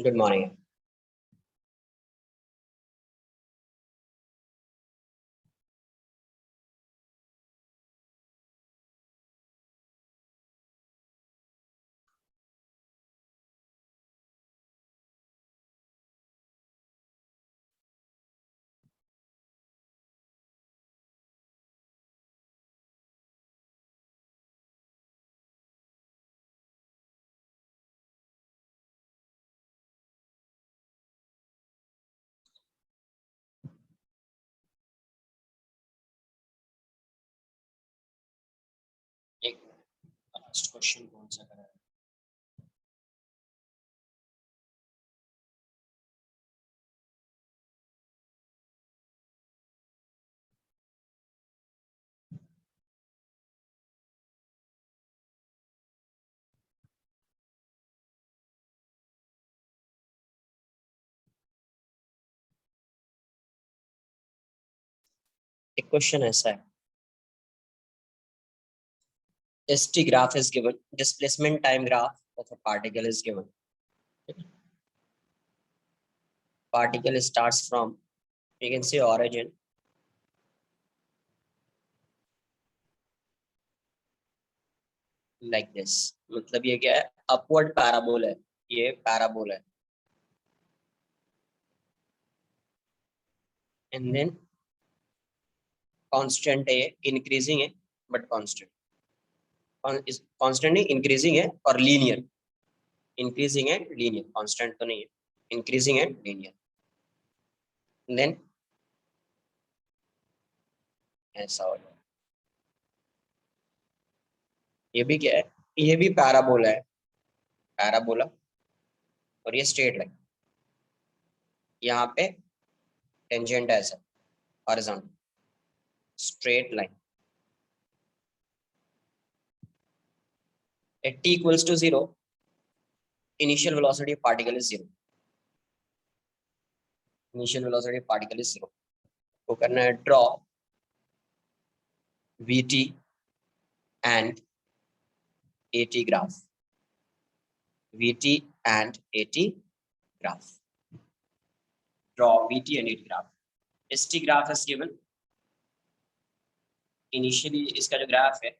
Good morning. एक last question कौन सा करा है? एक क्वेश्चन ऐसा है, ST graph is given, displacement time graph of a particle is given. Particle starts from, you can see origin, like this. मतलब ये क्या है? अपवर्ड पैराबोल है, ये पैराबोल है, एंड देन कांस्टेंट है, इंक्रीजिंग है बट कांस्टेंट, कांस्टेंट नहीं इंक्रीजिंग है और लीनियर, इंक्रीजिंग है लीनियर, कांस्टेंट तो नहीं है, इंक्रीजिंग है लीनियर। देन ऐसा हो जाए, ये भी क्या है? ये भी पैराबोला है, पैराबोला, और ये स्ट्रेट लाइन, यहाँ पे टेंजेंट है ऐसा, horizontal straight line. at t equals to 0, initial velocity of particle is 0, initial velocity of particle is 0। तो करना है draw vt and at graph, vt and at graph, draw vt and at graph। st graph is given, initially इसका जो graph है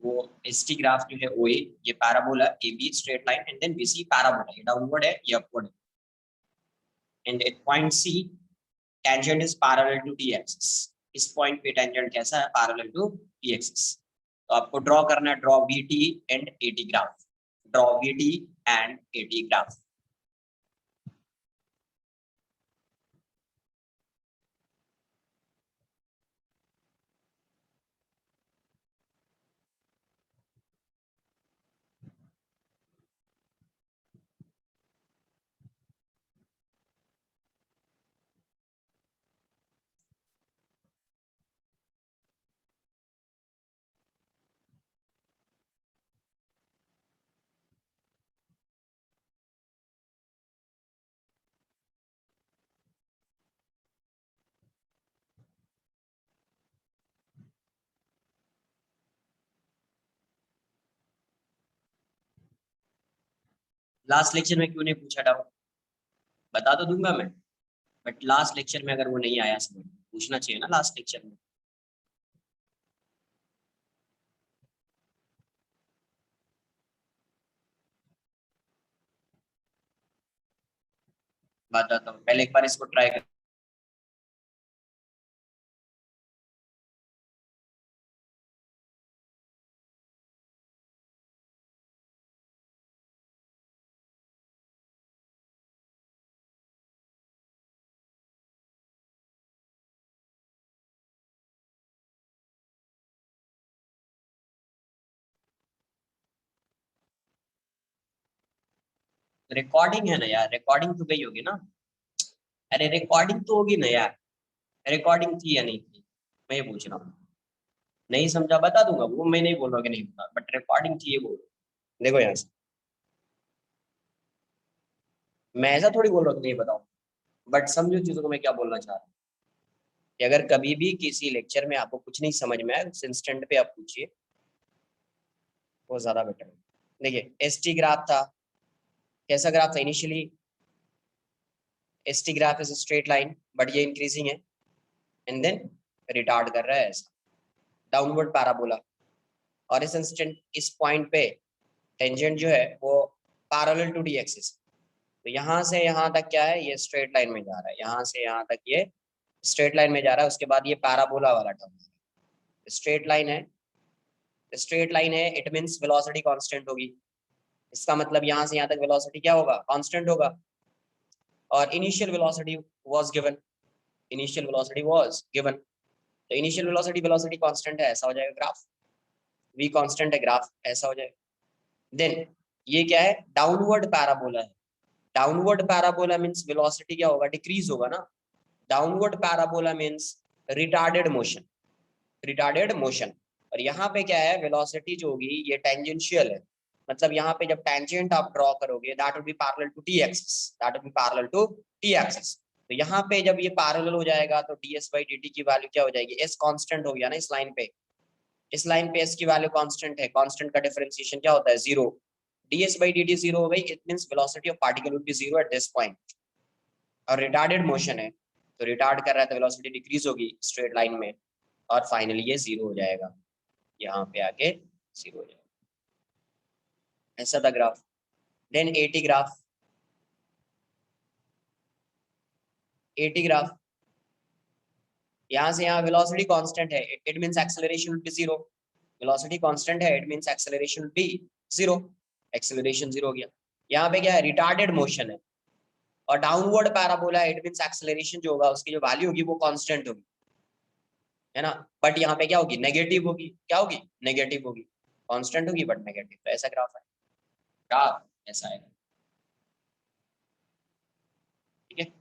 वो st graph जो है O A, ये parabola A B straight line, and then bc parabola, ये downward है ये अपवर्ड है, and at point c tangent is parallel to t axis. इस पॉइंट पे टेंजेंट कैसा है? Parallel to t axis. तो आपको ड्रॉ करना है, draw vt and at graph, draw vt and at graph. Last lecture में क्यों नहीं पूछा डाउट? बता तो दूंगा मैं, बट लास्ट लेक्चर में अगर वो नहीं आया समझ, पूछना चाहिए ना लास्ट लेक्चर में। बताता हूँ, पहले एक बार इसको ट्राई कर। रिकॉर्डिंग है ना यार, रिकॉर्डिंग तो गई होगी ना? अरे रिकॉर्डिंग तो होगी ना यार, रिकॉर्डिंग थी या नहीं थी, मैं ये पूछ रहा हूँ। नहीं समझा बता दूंगा, वो मैं नहीं बोल रहा कि नहीं बता, बट रिकॉर्डिंग थी ये बोल रहा हूँ। देखो यहाँ से मैं ऐसा थोड़ी बोल रहा हूँ कि नहीं बताऊँ, बट समझो चीजों को मैं क्या बोलना चाह रहा हूँ, कि अगर कभी भी किसी लेक्चर में आपको कुछ नहीं समझ में आए, उस इंस्टेंट पे आप पूछिए, वो ज्यादा बेटर है। देखिए एस टी ग्राफ था, कैसा ग्राफ था initially? ST graph is straight line but ये इंक्रीजिंग है एंड देन रिटार्ड कर रहा है ऐसा डाउनवर्ड पैराबोला। और इस इंस्टेंट इस पॉइंट पे टेंजेंट जो है वो पैरेलल टू डी एक्सिस। तो यहाँ से यहाँ तक क्या है, ये स्ट्रेट लाइन में जा रहा है, यहाँ से यहाँ तक ये स्ट्रेट लाइन में जा रहा है। उसके बाद ये पैराबोला वाला टर्म स्ट्रेट लाइन है, स्ट्रेट लाइन है, इट मींस वेलोसिटी कांस्टेंट होगी। इसका मतलब यहाँ से यहाँ तक वेलोसिटी क्या होगा, कांस्टेंट होगा। और initial velocity was given, initial velocity was given, तो इनिशियल वेलोसिटी वेलोसिटी कांस्टेंट है, ऐसा हो जाएगा ग्राफ। v कांस्टेंट है, ग्राफ ऐसा हो जाएगा। देन ये क्या है, डाउनवर्ड पैराबोला है। डाउनवर्ड पैराबोला मींस वेलोसिटी क्या होगा, डिक्रीज होगा ना। Downward parabola means retarded motion, retarded motion. और यहाँ पे क्या है, वेलोसिटी जो होगी ये टेंजेंशियल है, मतलब यहाँ पे जब टेंजेंट आप ड्रॉ करोगे that will be parallel to t axis, that will be parallel to t axis. तो यहाँ पे जब ये पैरेलल हो जाएगा तो ds by dt की वैल्यू क्या हो जाएगी, s कांस्टेंट हो गया ना इस लाइन पे, इस लाइन पे s की वैल्यू कांस्टेंट है, कांस्टेंट का डिफरेंशिएशन क्या होता है, zero. ds by dt zero हो गई, it means velocity of particle will be zero eight this point. और रिटार्डेड मोशन है तो रिटार्ड कर रहा है तो वेलोसिटी डिक्रीज होगी स्ट्रेट लाइन में, और फाइनली ये जीरो हो जाएगा, यहाँ पे आके जीरो हो जाएगा। ऐसा था graph. Then AT graph, AT graph यहाँ से यहाँ वेलोसिटी कांस्टेंट है, it means acceleration will be zero. Velocity constant है, it means acceleration will be zero, acceleration zero हो गया। यहाँ पे क्या है, रिटार्डेड मोशन है। और डाउनवर्ड पैराबोला है, इट मींस एक्सेलरेशन जो होगा उसकी जो वैल्यू होगी वो कांस्टेंट होगी, है ना। बट यहाँ पे क्या होगी, नेगेटिव होगी, क्या होगी, नेगेटिव होगी। कांस्टेंट होगी बट नेगेटिव। तो ऐसा ग्राफ है, ग्राफ ऐसा है, ठीक है।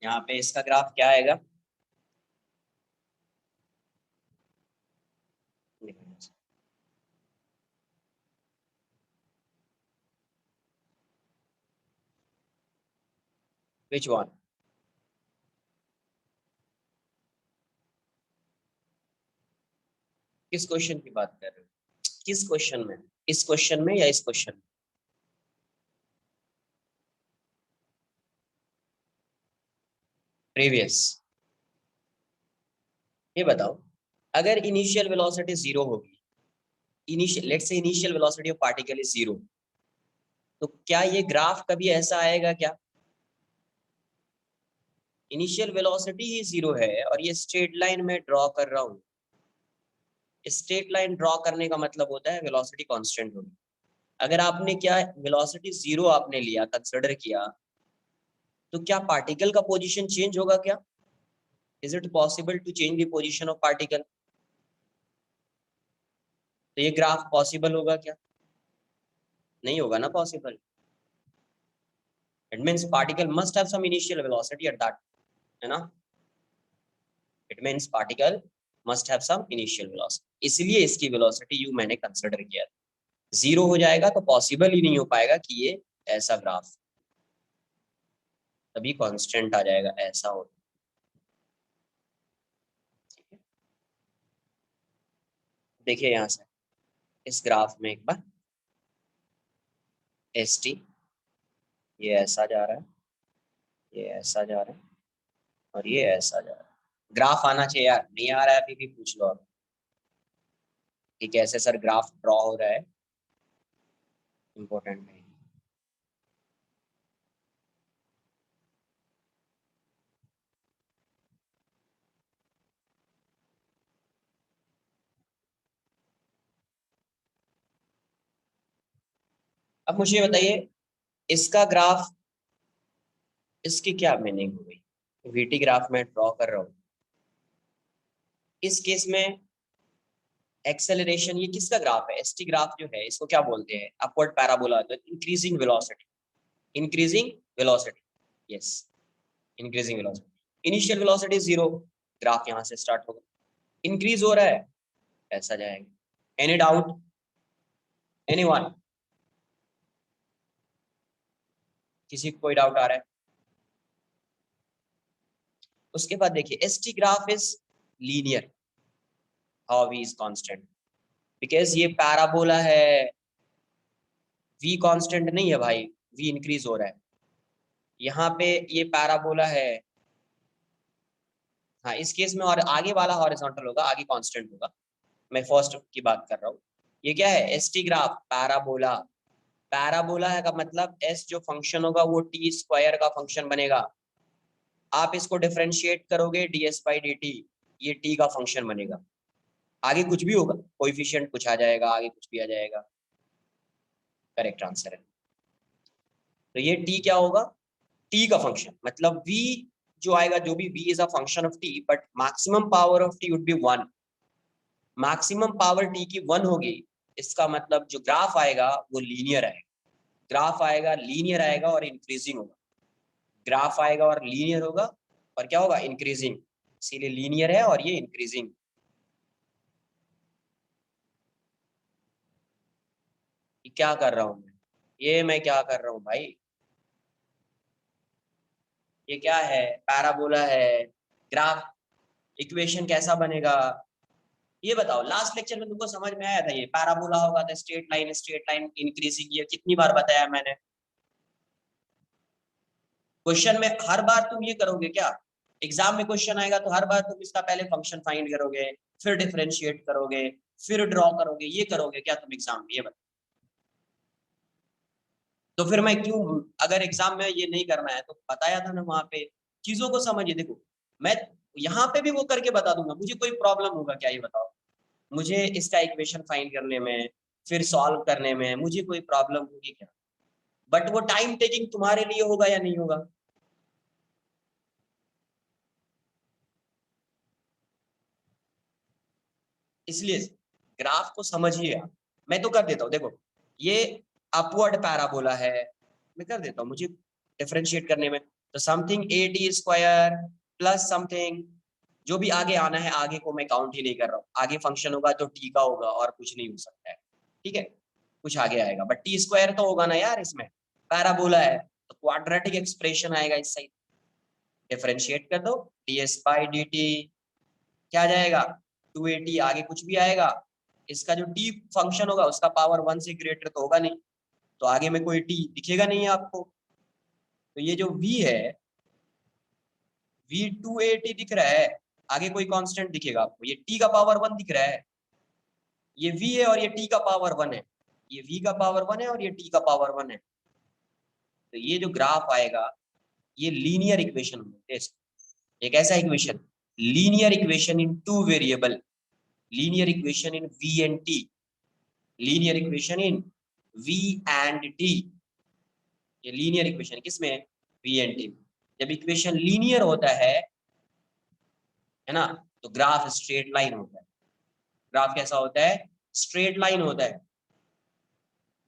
यहाँ पे इसका ग्राफ क्या आएगा, विच वन, किस क्वेश्चन की बात कर रहे हो, किस क्वेश्चन में, इस क्वेश्चन में या इस क्वेश्चन में, प्रीवियस। ये बताओ, अगर इनिशियल वेलोसिटी जीरो होगी, initial let's say initial velocity of particle is zero, तो क्या ये ग्राफ कभी ऐसा आएगा क्या, इनिशियल वेलोसिटी ही जीरो है और ये स्ट्रेट लाइन में ड्रॉ कर रहा हूँ। स्ट्रेट लाइन ड्रॉ करने का मतलब होता है वेलोसिटी कांस्टेंट होगी। अगर आपने क्या वेलोसिटी जीरो आपने लिया, कंसिडर किया, तो क्या पार्टिकल का पोजीशन चेंज होगा क्या, is it possible to change the position of particle. तो ये ग्राफ पॉसिबल होगा क्या, नहीं होगा ना possible. It means particle must have some initial velocity at that, है ना। It means particle must have some initial velocity, इसलिए इसकी वेलोसिटी यू मैंने कंसिडर किया। जीरो हो जाएगा तो पॉसिबल ही नहीं हो पाएगा कि ये ऐसा ग्राफ, तभी कांस्टेंट आ जाएगा, ऐसा हो। देखिए यहाँ से इस ग्राफ में एक बार एस टी, ये ऐसा जा रहा है, ये ऐसा जा रहा है, और ये ऐसा जा रहा है। ग्राफ आना चाहिए यार, नहीं आ रहा है अभी भी पूछ लो अब कि कैसे सर ग्राफ ड्रॉ हो रहा है, इम्पोर्टेंट नहीं। अब मुझे ये बताइए, इसका ग्राफ, इसकी क्या मीनिंग हो गई? वीटी ग्राफ में ड्रॉ कर रहा हूँ, इस केस में एक्सेलरेशन, ये किसका ग्राफ है? एसटी ग्राफ जो है इसको क्या बोलते हैं? अपवर्ड पैराबोला, तो increasing velocity, increasing velocity, yes, increasing velocity. Initial velocity zero, graph यहां से स्टार्ट होगा, इंक्रीज हो रहा है, ऐसा जाएगा। Any doubt, anyone? किसी को कोई डाउट आ रहा है? उसके बाद देखिए, ST graph is linear, how V is constant, because ये पैराबोला है, वी कांस्टेंट नहीं है भाई, वी इंक्रीज हो रहा है। यहाँ पे ये पैराबोला है, हाँ इस केस में, और आगे वाला हॉरिजॉन्टल होगा, आगे कांस्टेंट होगा। मैं फर्स्ट की बात कर रहा हूँ। ये क्या है? ST graph parabola. पैराबोला है का मतलब एस जो फंक्शन होगा वो टी स्क्वायर का फंक्शन बनेगा। आप इसको डिफरेंशिएट करोगे ds बाई डी टी, ये टी का फंक्शन बनेगा। आगे कुछ भी होगा, कोएफिशिएंट कुछ आ जाएगा, आगे कुछ भी आ जाएगा, करेक्ट आंसर है। तो ये टी क्या होगा? टी का फंक्शन, मतलब v जो आएगा, जो भी v is a function of t, but maximum power of t would be 1। Maximum power t की 1 होगी, इसका मतलब जो ग्राफ आएगा वो लीनियर आएगा। ग्राफ आएगा, लीनियर आएगा और इंक्रीजिंग होगा। ग्राफ आएगा और लीनियर होगा और क्या होगा? इंक्रीजिंग। इसीलिए लीनियर है और ये इंक्रीजिंग। क्या कर रहा हूं मैं? ये मैं क्या कर रहा हूं भाई? ये क्या है? पैराबोला है, ग्राफ, इक्वेशन कैसा बनेगा? ये बताओ, लास्ट लेक्चर में तुमको समझ में आया था ये पैराबोला होगा तो स्ट्रेट लाइन इंक्रीजिंग, ये कितनी बार बताया मैंने? क्वेश्चन में हर बार तुम ये करोगे क्या? एग्जाम में क्वेश्चन आएगा तो हर बार तुम इसका पहले फंक्शन फाइंड करोगे, फिर डिफरेंशिएट करोगे, फिर ड्रॉ करोगे, ये करोगे क्या तुम एग्जाम में? ये बताओ। तो फिर मैं क्यों, अगर एग्जाम में ये नहीं करना है तो बताया था ना वहां पे। चीजों को समझिए, देखो मैं यहाँ पे भी वो करके बता दूंगा, मुझे कोई प्रॉब्लम होगा क्या? ये बताओ, मुझे इसका इक्वेशन फाइंड करने में, फिर सॉल्व करने में मुझे कोई प्रॉब्लम होगी क्या? बट वो टाइम टेकिंग तुम्हारे लिए होगा या नहीं होगा? इसलिए ग्राफ को समझिए आप। मैं तो कर देता हूँ, देखो ये अपवर्ड पैराबोला है, मैं कर देता हूँ, मुझे डिफरेंशिएट करने में। तो something A T square plus something, जो भी आगे आना है, आगे को मैं काउंट ही नहीं कर रहा हूँ, आगे फंक्शन होगा तो टी का होगा और कुछ नहीं हो सकता है, ठीक है? कुछ आगे आएगा बट टी स्क्वायर तो होगा ना यार, इसमें पैराबोला है तो क्वाड्रेटिक एक्सप्रेशन आएगा इस साइड। डिफरेंशिएट कर दो, ds बाई डी टी, क्या आ जाएगा? 280, आगे कुछ भी आएगा, इसका जो t फंक्शन होगा उसका पावर 1 से ग्रेटर तो होगा नहीं, तो आगे में कोई t दिखेगा नहीं है आपको। तो ये जो v है, v 280 दिख रहा है, आगे कोई कांस्टेंट दिखेगा आपको? ये t का पावर 1 दिख रहा है, ये v है और ये t का पावर 1 है, ये v का पावर 1 है और ये t का पावर 1 है। तो ये जो ग्राफ आएगा, ये लीनियर इक्वेशन होते हैं। एक ऐसा equation, linear equation in two variable, linear equation in v and t, linear equation in v and t। ये लीनियर इक्वेशन किसमें? v and t। जब इक्वेशन लीनियर होता है ना, तो ग्राफ स्ट्रेट लाइन होता है। ग्राफ कैसा होता है? स्ट्रेट लाइन होता है।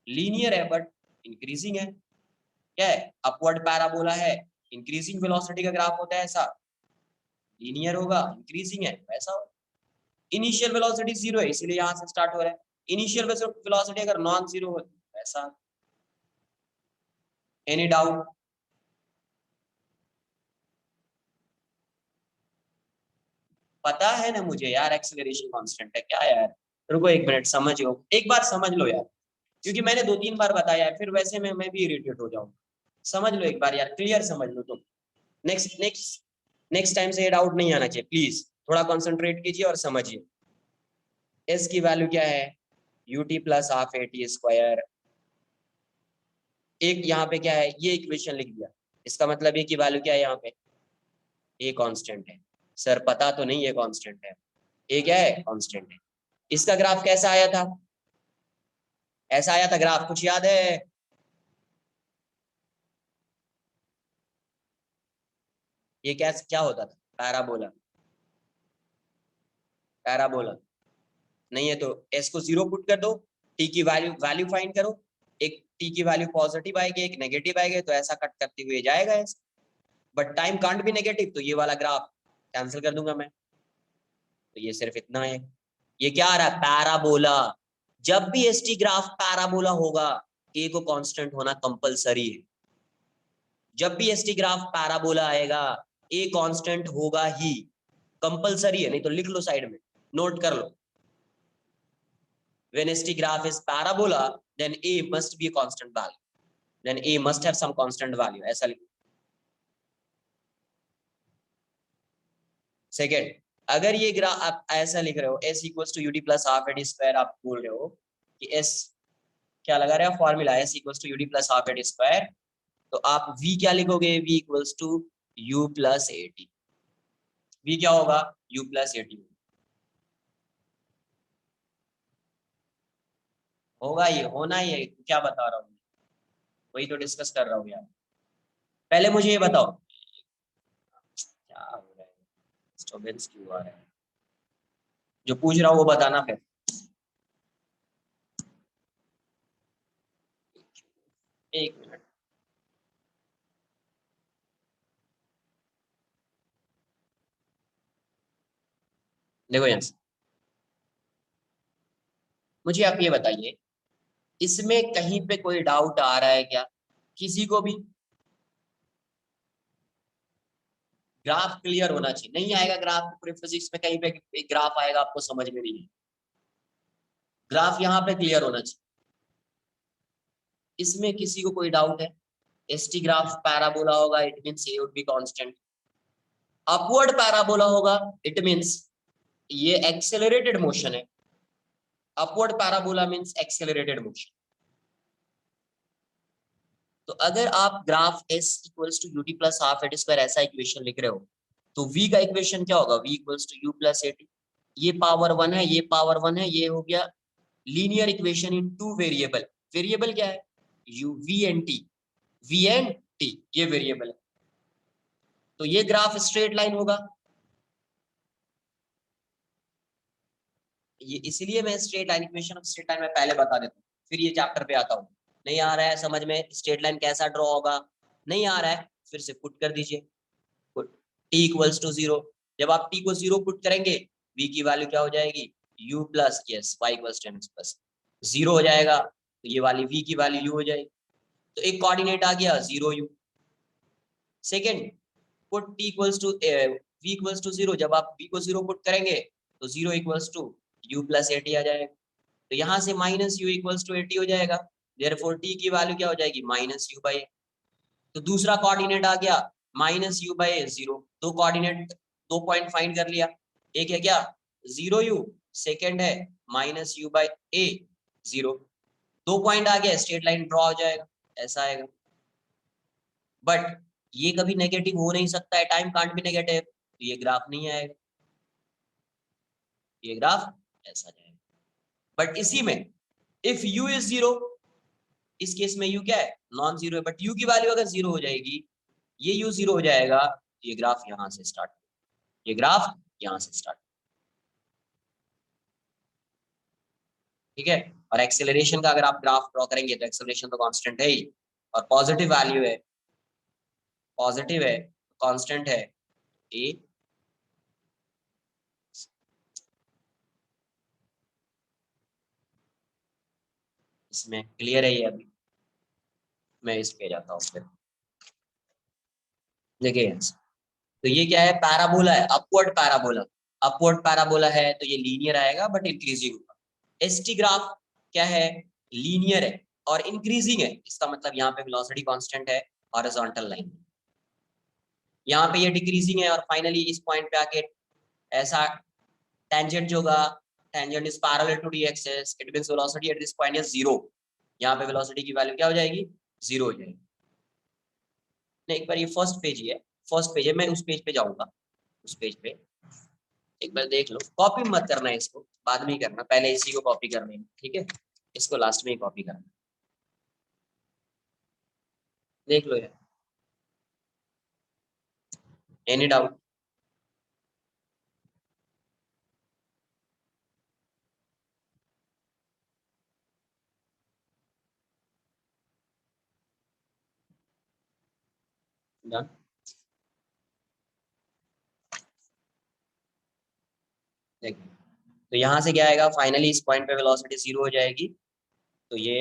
लीनियर है बट इंक्रीजिंग है, क्या है? अपवर्ड पैराबोला है, इंक्रीजिंग वेलोसिटी का ग्राफ होता है ऐसा। लीनियर होगा, इंक्रीजिंग है वैसा। इनिशियल वेलोसिटी जीरो है, इसीलिए यहां से स्टार्ट हो रहा है। इनिशियल वेलोसिटी अगर नॉन जीरो हो वैसा। Any doubt? पता है ना मुझे यार, एक्सेलरेशन कांस्टेंट है क्या यार? रुको एक मिनट, समझो एक बार, समझ लो यार, क्योंकि मैंने 2-3 बार बताया है, फिर वैसे में मैं भी इरिटेट हो जाऊंगा। समझ लो एक बार यार, क्लियर समझ लो तुम। नेक्स्ट नेक्स्ट नेक्स्ट टाइम से ये डाउट नहीं आना चाहिए, प्लीज थोड़ा कॉन्सेंट्रेट कीजिए और समझिए। एस की वैल्यू क्या है, UT plus half A T square. एक यहाँ पे क्या है, ये इक्वेशन लिख दिया, इसका मतलब ए की वैल्यू क्या है, यहाँ पे ए कांस्टेंट है। सर पता तो नहीं है कांस्टेंट है, ए क्या है, कांस्टेंट है। इसका ग्राफ कैसा आया था, ऐसा आया था ग्राफ, कुछ याद है? ये क्या होता था, पैराबोला। पैराबोला नहीं है तो एस को 0 पुट कर दो, टी की वैल्यू वैल्यू फाइंड करो, एक टी की वैल्यू पॉजिटिव आएगी एक नेगेटिव आएगी, तो ऐसा कट करते हुए जाएगा ऐसे। But time can't be negative, तो ये वाला ग्राफ कैंसिल कर दूंगा मैं, तो ये सिर्फ इतना है। ये क्या आ रहा है, पैराबोला। जब भी एसटी ग्राफ पैराबोला होगा, ए को कांस्टेंट होना कंपलसरी है। जब भी एसटी ग्राफ पैराबोला आएगा, ए कांस्टेंट होगा ही, कंपलसरी है, नहीं तो लिख लो साइड में, नोट कर लो। When ST graph is parabola, then A must be a constant value. Then A must have some constant value. ऐसा लिखो। सेकेंड, अगर ये ग्राफ आप ऐसा लिख रहे हो, S equals to UT plus half AT square, आप बोल रहे हो कि S क्या लगा रहे हो formula, S equals to UT plus half AT square, तो आप V क्या लिखोगे, V equals to U plus AT। V क्या होगा, U plus AT होगा, ये होना ही है, क्या बता रहा हूँ, वही तो डिस्कस कर रहा हूँ यार। पहले मुझे ये बताओ क्या हो रहा है, डिस्टर्बेंस क्यों आ रहा है, जो पूछ रहा हूँ वो बताना फिर। एक मिनट, देखो यहां से, मुझे आप ये बताइए, इसमें कहीं पे कोई डाउट आ रहा है क्या किसी को भी? ग्राफ क्लियर होना चाहिए, नहीं आएगा ग्राफ, पूरे फिजिक्स में कहीं पे एक ग्राफ आएगा आपको समझ में नहीं है, ग्राफ यहाँ पे क्लियर होना चाहिए। इसमें किसी को कोई डाउट है, एसटी ग्राफ पैराबोला होगा, it means A would be constant. Upward parabola होगा, इट मींस ये एक्सेलरेटेड मोशन है। Upward parabola means accelerated motion. तो अगर आप graph s equals to UT plus half AT square ऐसा इक्वेशन लिख रहे हो, तो v का इक्वेशन क्या होगा, v equals to u plus a t. ये पावर 1 है, ये पावर 1 है, ये हो गया linear equation in two variable. Variable क्या है, u v and t, v and t ये वेरिएबल है। तो ये ग्राफ स्ट्रेट लाइन होगा, ये इसलिए मैं straight line equation of straight line में पहले बता देता हूँ, फिर ये चैप्टर पे आता हूँ। नहीं आ रहा है समझ में स्ट्रेट लाइन कैसा ड्रॉ होगा, नहीं आ रहा है, फिर से पुट कर दीजिए, पुट t इक्वल्स टू 0। जब आप t को 0 पुट करेंगे, v की वैल्यू क्या हो जाएगी, u plus yes y equals 10x plus 0 हो जाएगा, तो ये वाली v की वैल्यू u हो जाएगी, तो एक कोऑर्डिनेट आ गया 0 u। Second, put t equals to v equals to 0, जब आप v को 0 पुट करेंगे तो 0 इक्वल्स टू u प्लस 80 आ जाएगा, तो यहाँ से माइनस u इक्वल्स टू 80 हो जाएगा, देयरफॉर t की वैल्यू क्या हो जाएगी, माइनस u बाई। तो दूसरा कोऑर्डिनेट आ गया माइनस यू बाई 0, दो कोऑर्डिनेट, दो पॉइंट फाइंड कर लिया, एक है क्या 0 u, सेकेंड है माइनस यू बाई ए 0, दो पॉइंट आ गया, स्ट्रेट लाइन ड्रॉ हो जाएगा, ऐसा आएगा। बट ये कभी नेगेटिव हो नहीं सकता है, टाइम कांट बी नेगेटिव, तो ये ग्राफ नहीं आएगा, ये ग्राफ ऐसा जाएगा। बट इसी में इफ u इज 0, इस केस में u क्या है, नॉन जीरो है, बट u की वैल्यू अगर 0 हो जाएगी, ये u 0 हो जाएगा, ये ग्राफ यहां से स्टार्ट, ये ग्राफ यहां से स्टार्ट, ठीक है। और एक्सेलरेशन का अगर आप ग्राफ ड्रॉ करेंगे तो एक्सेलरेशन तो कांस्टेंट है ही, और पॉजिटिव वैल्यू है, पॉजिटिव है, कांस्टेंट है ए। इसमें क्लियर है ये, अभी मैं इस पे जाता हूँ फिर, देखिए तो ये क्या है, पैराबोला है, अपवर्ड पैराबोला। अपवर्ड पैराबोला है तो ये लीनियर आएगा बट इंक्रीजिंग होगा। एसटी ग्राफ क्या है, लीनियर है और इंक्रीजिंग है, इसका मतलब यहाँ पे वेलोसिटी कांस्टेंट है, हॉरिजॉन्टल लाइन। यहाँ पे ये डिक्रीजिंग है और फाइनली इस पॉइंट पे आके ऐसा टेंजेंट जो होगा, tangent is parallel to d axis, it means velocity at this point is 0। यहाँ पे वेलोसिटी की वैल्यू क्या हो जाएगी, 0 हो जाएगी। नहीं, एक बार ये फर्स्ट पेज ही है, फर्स्ट पेज है, मैं उस पेज पे जाऊंगा, उस पेज पे एक बार देख लो। कॉपी मत करना है इसको, बाद में ही करना, पहले इसी को कॉपी करना है, ठीक है, इसको लास्ट में ही कॉपी करना। देख लो यार, एनी डाउट? डन। देखिए, तो यहाँ से क्या आएगा, फाइनली इस पॉइंट पे वेलोसिटी 0 हो जाएगी, तो ये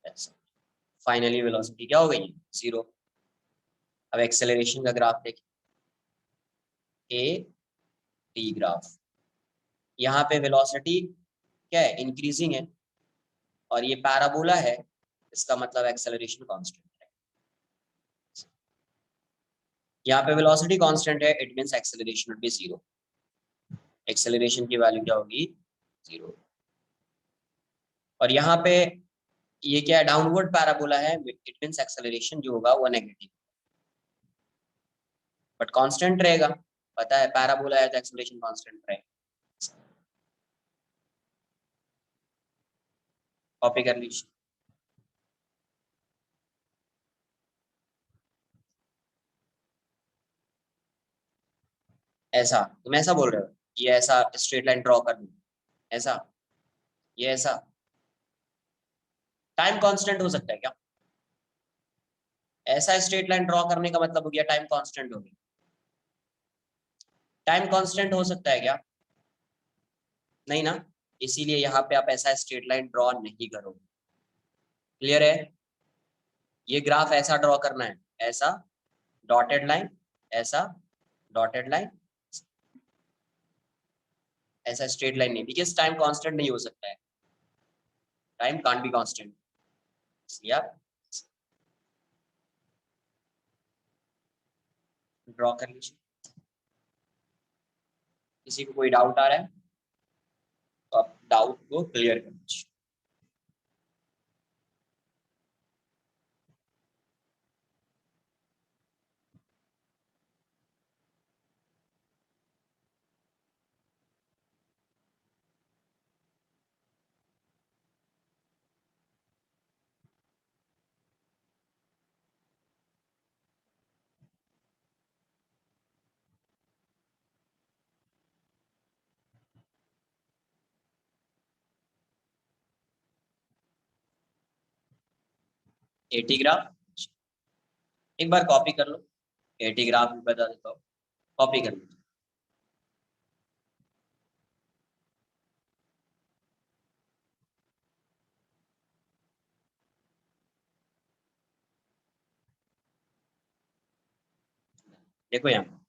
ऐसा फाइनली वेलोसिटी क्या हो गई, 0। अब एक्सेलरेशन का ग्राफ देखिए, ए टी ग्राफ, यहाँ पे वेलोसिटी क्या है, इंक्रीजिंग है, और ये पैराबोला है, इसका मतलब एक्सेलरेशन कांस्टेंट है। यहाँ पे वेलोसिटी कांस्टेंट है, it means acceleration will B 0। Acceleration की वैल्यू क्या होगी, 0। और यहाँ पे ये क्या है, डाउनवर्ड पैराबोला है, इट मींस एक्सेलरेशन जो होगा वो नेगेटिव, बट कांस्टेंट रहेगा, पता है पैराबोला है तो एक्सेलरेशन कांस्टेंट रहेगा। कॉपी कर लीजिए। ऐसा, तुम ऐसा बोल रहे हो, ये ऐसा स्ट्रेट लाइन ड्रॉ कर दूं, ऐसा, ये ऐसा टाइम कांस्टेंट हो सकता है क्या? ऐसा स्ट्रेट लाइन ड्रॉ करने का मतलब हो गया टाइम कांस्टेंट हो गया। टाइम कांस्टेंट हो सकता है क्या? नहीं ना, इसीलिए यहाँ पे आप ऐसा स्ट्रेट लाइन ड्रॉ नहीं करोगे। क्लियर है? ये ग्राफ ऐसा ड्रॉ करना है, ऐसा डॉटेड लाइन, ऐसा डॉटेड लाइन, ऐसा स्ट्रेट लाइन नहीं, बिकॉज टाइम कांस्टेंट नहीं हो सकता है, टाइम कांट बी कांस्टेंट। यार ड्रॉ कर लीजिए। किसी को कोई डाउट आ रहा है तो आप डाउट को क्लियर कर लीजिए। एटी ग्राफ एक बार कॉपी कर लो, एटी ग्राफ भी बता देता हूँ, कॉपी कर लो। देखो यहाँ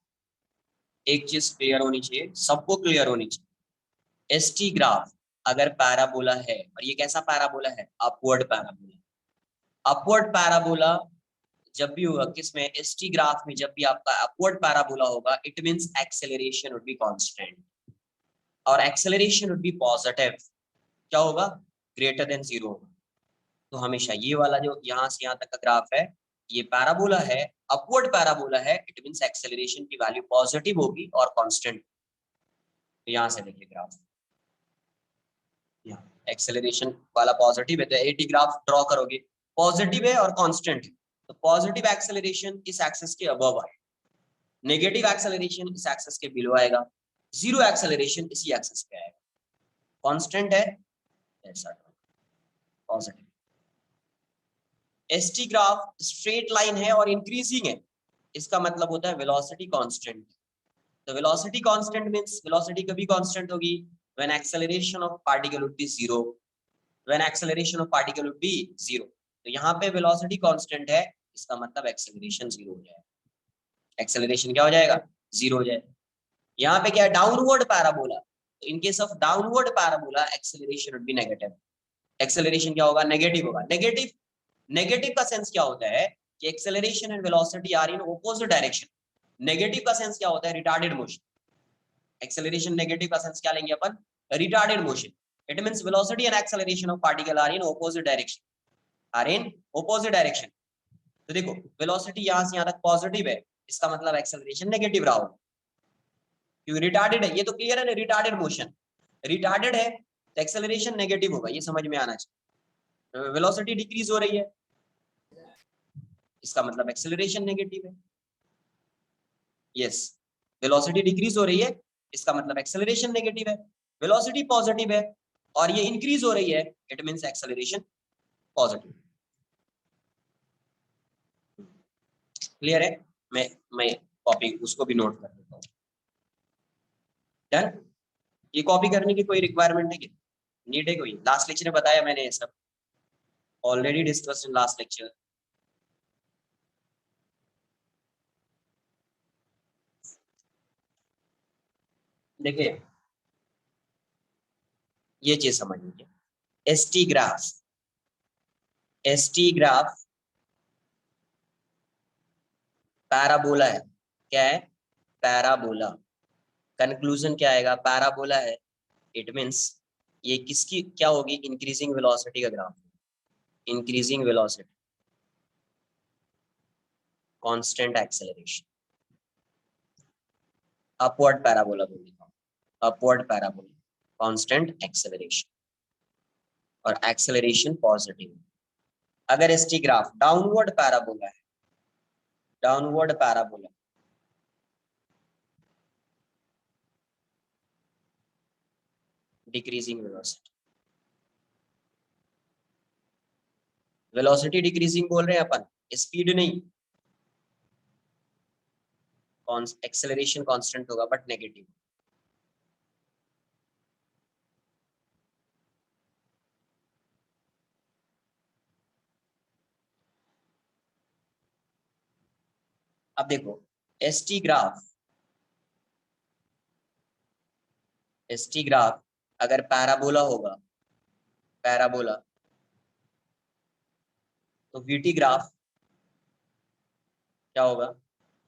एक चीज क्लियर होनी चाहिए, सबको क्लियर होनी चाहिए। एस टी ग्राफ अगर पैराबोला है, और ये कैसा पैराबोला है, अपवर्ड पैराबोला। अपवर्ड पैराबोला जब भी होगा किसमें, एस टी ग्राफ में, जब भी आपका अपवर्ड पैराबोला होगा, it means acceleration would be constant और एक्सेलरेशन वुड बी पॉजिटिव। क्या होगा, ग्रेटर देन 0 होगा। तो हमेशा ये वाला जो यहाँ से यहाँ तक का ग्राफ है, ये पैराबोला है, अपवर्ड पैराबोला है, इट मींस एक्सेलरेशन की वैल्यू पॉजिटिव होगी और कांस्टेंट। तो यहाँ से देखिए ग्राफ, यहाँ एक्सेलरेशन वाला पॉजिटिव है, तो एटी ग्राफ ड्रॉ करोगे, पॉजिटिव है और कांस्टेंट है, तो पॉजिटिव एक्सेलरेशन इस एक्सिस के अबव आएगा, नेगेटिव एक्सेलरेशन इस एक्सिस के बिलो आएगा, जीरो एक्सेलरेशन इसी एक्सिस पे आएगा। कांस्टेंट है ऐसा positive. ST graph straight line है और इंक्रीजिंग है, इसका मतलब होता है वेलोसिटी कांस्टेंट। तो वेलोसिटी कांस्टेंट मींस वेलोसिटी कभी कांस्टेंट होगी when acceleration of particle would be 0, when acceleration of particle would be 0। तो यहाँ पे वेलोसिटी कांस्टेंट है, इसका मतलब एक्सेलरेशन 0 हो जाएगा। एक्सेलरेशन क्या हो जाएगा, 0 हो जाएगा। यहाँ पे क्या है, डाउनवर्ड पैराबोला, तो in case of downward parabola acceleration would be negative. Acceleration क्या होगा, नेगेटिव होगा। नेगेटिव, नेगेटिव का सेंस क्या होता है, कि acceleration and velocity are in opposite direction. Negative का सेंस क्या होता है? Retarded motion. एक्सेलरेशन नेगेटिव का सेंस क्या लेंगे अपन? Retarded motion. It means velocity and acceleration of particle are in opposite direction, are in opposite direction. तो देखो वेलोसिटी यहां से यहां तक पॉजिटिव है, इसका मतलब एक्सेलरेशन नेगेटिव रहा होगा, क्योंकि रिटार्डेड है, ये तो क्लियर है ना, रिटार्डेड मोशन। रिटार्डेड है तो एक्सेलरेशन नेगेटिव होगा, ये समझ में आना चाहिए। वेलोसिटी डिक्रीज हो रही है, इसका मतलब एक्सेलरेशन नेगेटिव है। यस, वेलोसिटी डिक्रीज हो रही है, इसका मतलब एक्सेलरेशन नेगेटिव है। वेलोसिटी पॉजिटिव है और ये इंक्रीज हो रही है, it means acceleration positive. Clear है? मैं कॉपी उसको भी नोट कर देता हूँ। डन? ये कॉपी करने की कोई रिक्वायरमेंट है क्या? नीड है कोई? लास्ट लेक्चर में बताया मैंने ये सब, already discuss in last lecture. देखिए ये चीज समझ लीजिए, ST graph, ST graph parabola है। क्या है? पैराबोला। कंक्लूजन क्या आएगा? पैराबोला है। इट मींस ये किसकी क्या होगी? इंक्रीजिंग वेलोसिटी का graph. Increasing velocity, constant acceleration, upward parabola बोल देता हूं, अपवर्ड पैराबोला, कांस्टेंट एक्सेलरेशन और एक्सेलरेशन पॉजिटिव। अगर एसटी ग्राफ डाउनवर्ड पैराबोला है, downward parabola, decreasing velocity, velocity decreasing बोल रहे हैं अपन, स्पीड नहीं। एक्सेलरेशन कांस्टेंट होगा बट नेगेटिव। अब देखो एसटी ग्राफ, एसटी ग्राफ अगर पैराबोला होगा, पैराबोला, तो वीटी ग्राफ क्या होगा?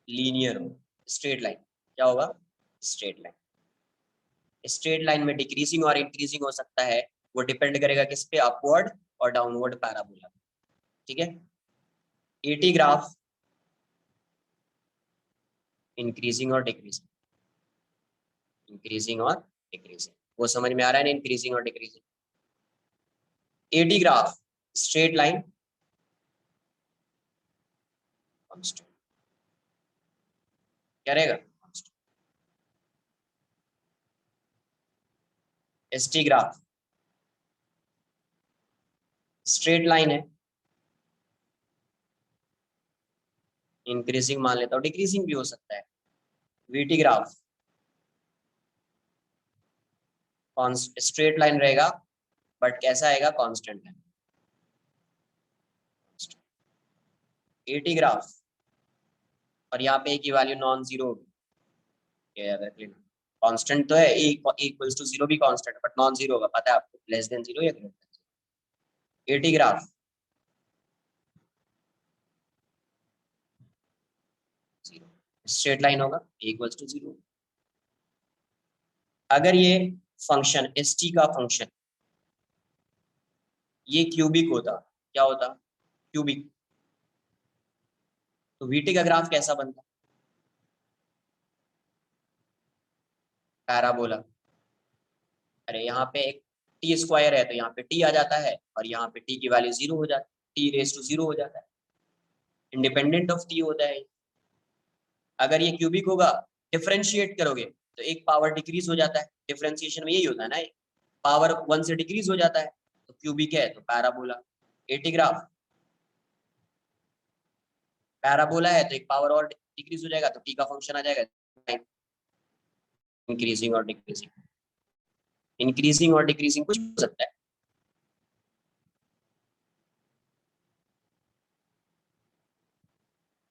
लीनियर होगा, स्ट्रेट लाइन। क्या होगा? Straight line. स्ट्रेट लाइन में डिक्रीजिंग और इंक्रीजिंग हो सकता है, वो डिपेंड करेगा किस पे? अपवर्ड और डाउनवर्ड पैराबोला। ठीक है? एटी ग्राफ इंक्रीजिंग और डिक्रीजिंग, इंक्रीजिंग और डिक्रीजिंग, वो समझ में आ रहा है ना? इंक्रीजिंग और decreasing. Eighty graph straight line constant, क्या रहेगा? एसटी ग्राफ स्ट्रेट लाइन है, इंक्रीजिंग मान लेता हूँ, डिक्रीजिंग भी हो सकता है। वीटी ग्राफ स्ट्रेट लाइन रहेगा बट कैसा आएगा? कांस्टेंट है। एटी ग्राफ और यहाँ पे की वैल्यू नॉन जीरो होगी, कांस्टेंट तो है, इक्वल्स टू जीरो भी कांस्टेंट है बट नॉन जीरो होगा, पता है आपको? लेस देन जीरो या greater than. AT graph zero, straight line होगा, इक्वल्स टू जीरो। अगर ये फंक्शन एस टी का फंक्शन ये क्यूबिक होता, क्या होता? क्यूबिक, तो वीटी का ग्राफ कैसा बनता? पैराबोला। अरे यहाँ पे एक टी स्क्वायर है तो यहाँ पे टी आ जाता है और यहाँ पे टी की वैल्यू जीरो हो जाती है, टी रेस टू जीरो हो जाता है, इंडिपेंडेंट ऑफ टी होता है। अगर ये क्यूबिक होगा, डिफरेंशिएट करोगे तो एक पावर डिक्रीज हो जाता है, डिफरेंशिएशन में यही होता है ना, पावर वन से डिक्रीज हो जाता है, तो क्यूबिक है तो पैराबोला। एटी ग्राफ पैराबोला है तो एक पावर और डिक्रीज हो जाएगा तो टी का फंक्शन आ जाएगा, इंक्रीजिंग और डिक्रीजिंग, इंक्रीजिंग और डिक्रीजिंग कुछ हो सकता है।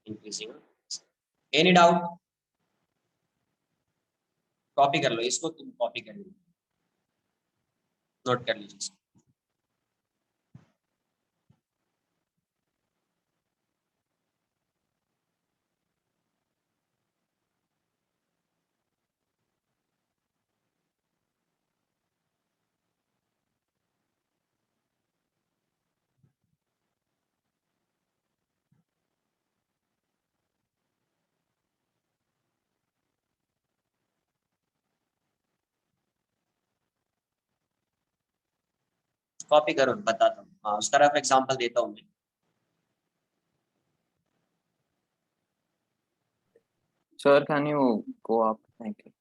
Increasing, any doubt? कॉपी कर लो इसको, तुम कॉपी कर लो, नोट कर लीजिए। कॉपी करो, बताता हूँ। हाँ, उसका रफ एग्जांपल देता हूँ मैं। Sir, can you go up? Thank you.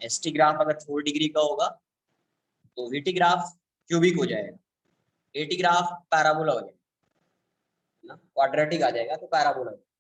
S t graph अगर 4 डिग्री का होगा तो वीटी ग्राफ क्यूबिक हो जाएगा, एटी ग्राफ पैराबोला हो जाएगा, क्वाड्रेटिक आ जाएगा तो पैराबोला हो जाएगा।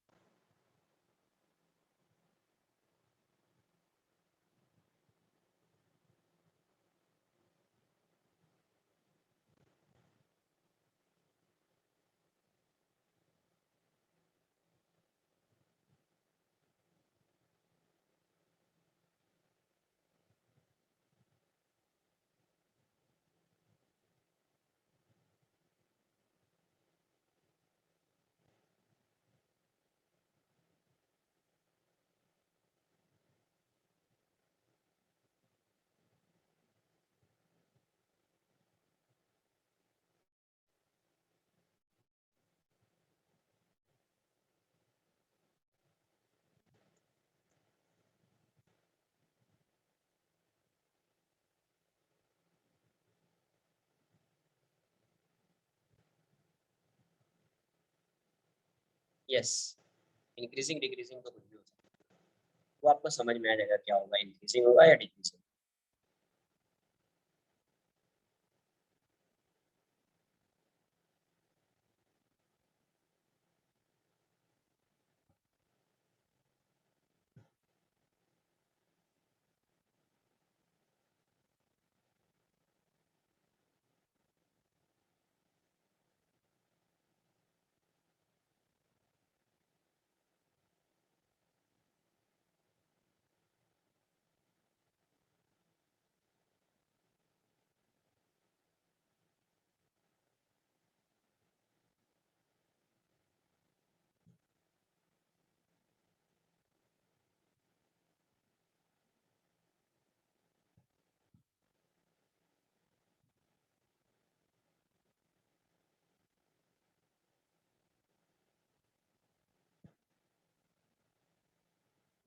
यस, इंक्रीजिंग डिक्रीजिंग तो कुछ भी हो सकता है, वो आपको समझ में आ जाएगा क्या होगा, इंक्रीजिंग होगा या decreasing.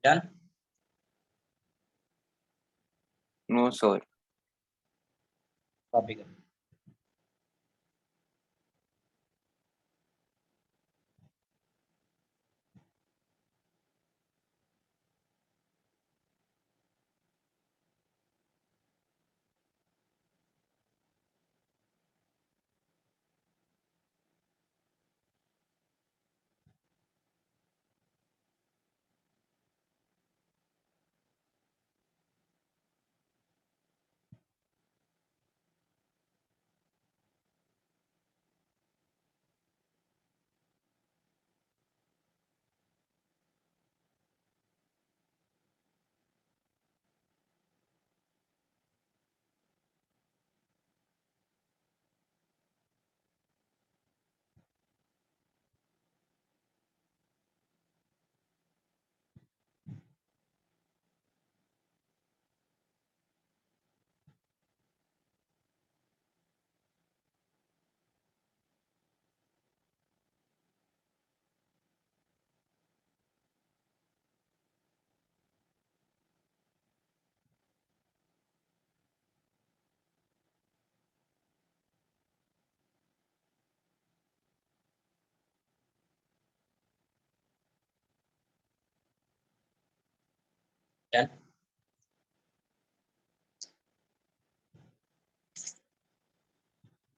Done. No, sir. Copy करो।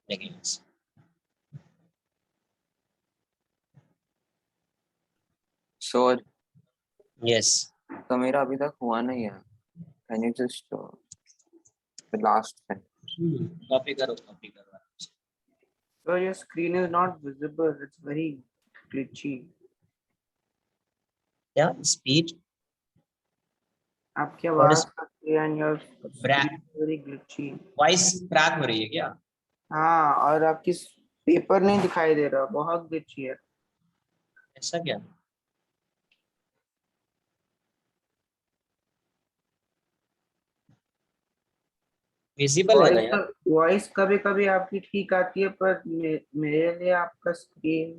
देखिए सर यस, तो मेरा अभी तक हुआ नहीं है. Can you just the last thing? Copy करो कॉपी करो. So your screen is not visible. It's very glitchy. क्या स्पीड आपकी What आवाज is- आती है and your screen is very glitchy. Voice crack हो रही है क्या? हाँ, और आपकी पेपर नहीं दिखाई दे रहा, बहुत glitchy है. ऐसा क्या? विजिबल है ना यार. वॉइस कभी कभी आपकी ठीक आती है, पर मेरे लिए आपका स्क्रीन.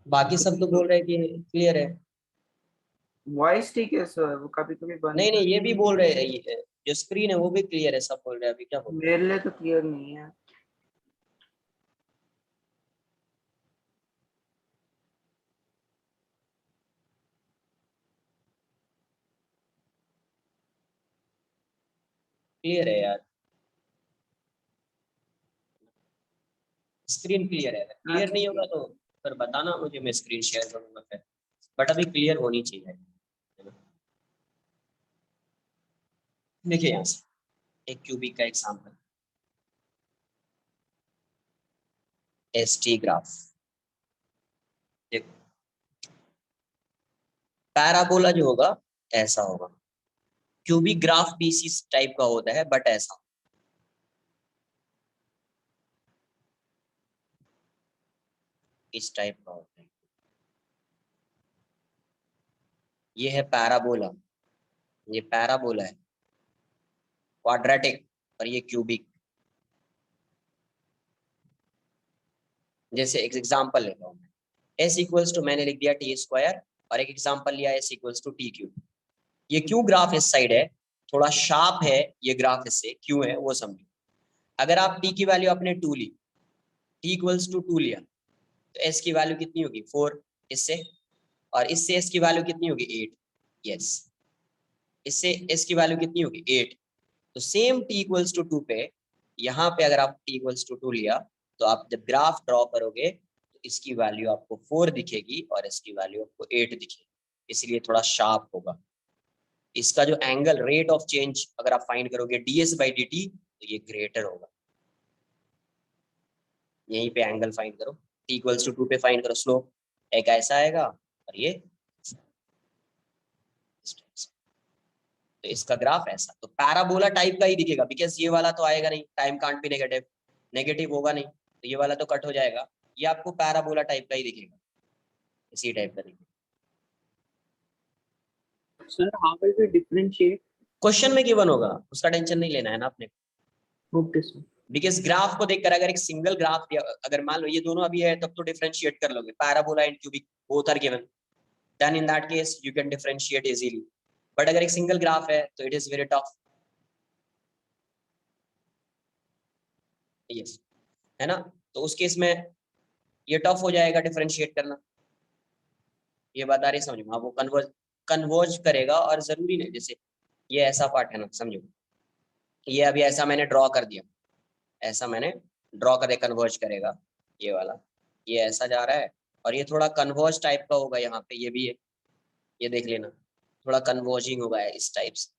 बाकी सब तो बोल रहे हैं कि क्लियर है. वॉइस ठीक है सर, वो कभी कभी बंद. नहीं नहीं, ये भी बोल रहे हैं जो स्क्रीन है वो भी क्लियर है, सब बोल रहे हैं. अभी क्या बोल रहे मेरे लिए तो क्लियर नहीं है. क्लियर है यार, स्क्रीन क्लियर है. क्लियर नहीं होगा तो फिर बताना मुझे, मैं स्क्रीन शेयर करूंगा फिर. बट अभी क्लियर होनी चाहिए. देखिए यहाँ से एक क्यूबिक का एग्जांपल, एसटी ग्राफ. देखो पैराबोला जो होगा ऐसा होगा. क्यूबिक ग्राफ भी इसी टाइप का होता है बट ऐसा. इस टाइप का होता है. ये है पैराबोला, ये पैराबोला है क्वाड्रेटिक, और ये क्यूबिक. जैसे एक एग्जांपल लेता हूँ, एस इक्वल्स टू मैंने लिख दिया टी स्क्वायर, और एक एग्जांपल लिया s equals to t cube. ये क्यों ग्राफ इस साइड है, थोड़ा शार्प है ये ग्राफ, इससे क्यों है वो समझो. अगर आप टी की वैल्यू आपने 2 ली, टी इक्वल्स टू 2 लिया, तो एस की वैल्यू कितनी होगी 4 इससे, और इससे एस की वैल्यू कितनी होगी 8. यस, इससे एस की वैल्यू कितनी होगी 8. तो सेम टी इक्वल्स टू 2 पे, यहाँ पे अगर आप टी इक्वल्स टू 2 लिया, तो आप जब ग्राफ ड्रॉ करोगे तो इसकी वैल्यू आपको 4 दिखेगी और इसकी वैल्यू आपको 8 दिखेगी, इसलिए थोड़ा शार्प होगा. इसका जो एंगल रेट ऑफ चेंज अगर आप फाइंड करोगे ds बाई डी टी, तो ये ग्रेटर होगा. यहीं पे एंगल फाइंड करो, t इक्वल्स टू 2 पे फाइंड करो स्लोप, एक ऐसा आएगा और ये तो इसका ग्राफ ऐसा. तो पैराबोला टाइप का ही दिखेगा, बिकॉज ये वाला तो आएगा नहीं, time can't be negative, negative होगा नहीं, तो ये वाला तो कट हो जाएगा. ये आपको पैराबोला टाइप का ही दिखेगा, इसी टाइप का दिखेगा. Sir, how will we differentiate? Question में गिवन होगा, उसका टेंशन नहीं लेना है ना आपने. Okay, sir. बिकॉज ग्राफ को देखकर अगर एक सिंगल ग्राफ अगर मान लो ये दोनों अभी है, तब तो डिफरेंशिएट कर लोगे. Parabola and cubic both are given, then in that case you can differentiate easily. But अगर एक सिंगल ग्राफ है तो it is very tough. Yes, है ना. तो उस केस में ये टफ हो जाएगा डिफरेंशिएट करना. ये बात आ रही समझ में. वो कन्वर्ज करेगा, और जरूरी नहीं, जैसे ये ऐसा पार्ट है ना, समझो ये अभी ऐसा मैंने ड्रॉ कर दिया, ऐसा मैंने ड्रॉ कर दिया, कन्वर्ज करेगा ये वाला, ये ऐसा जा रहा है, और ये थोड़ा कन्वर्ज टाइप का होगा. यहाँ पे ये भी है, ये देख लेना, थोड़ा कन्वर्जिंग होगा इस टाइप से.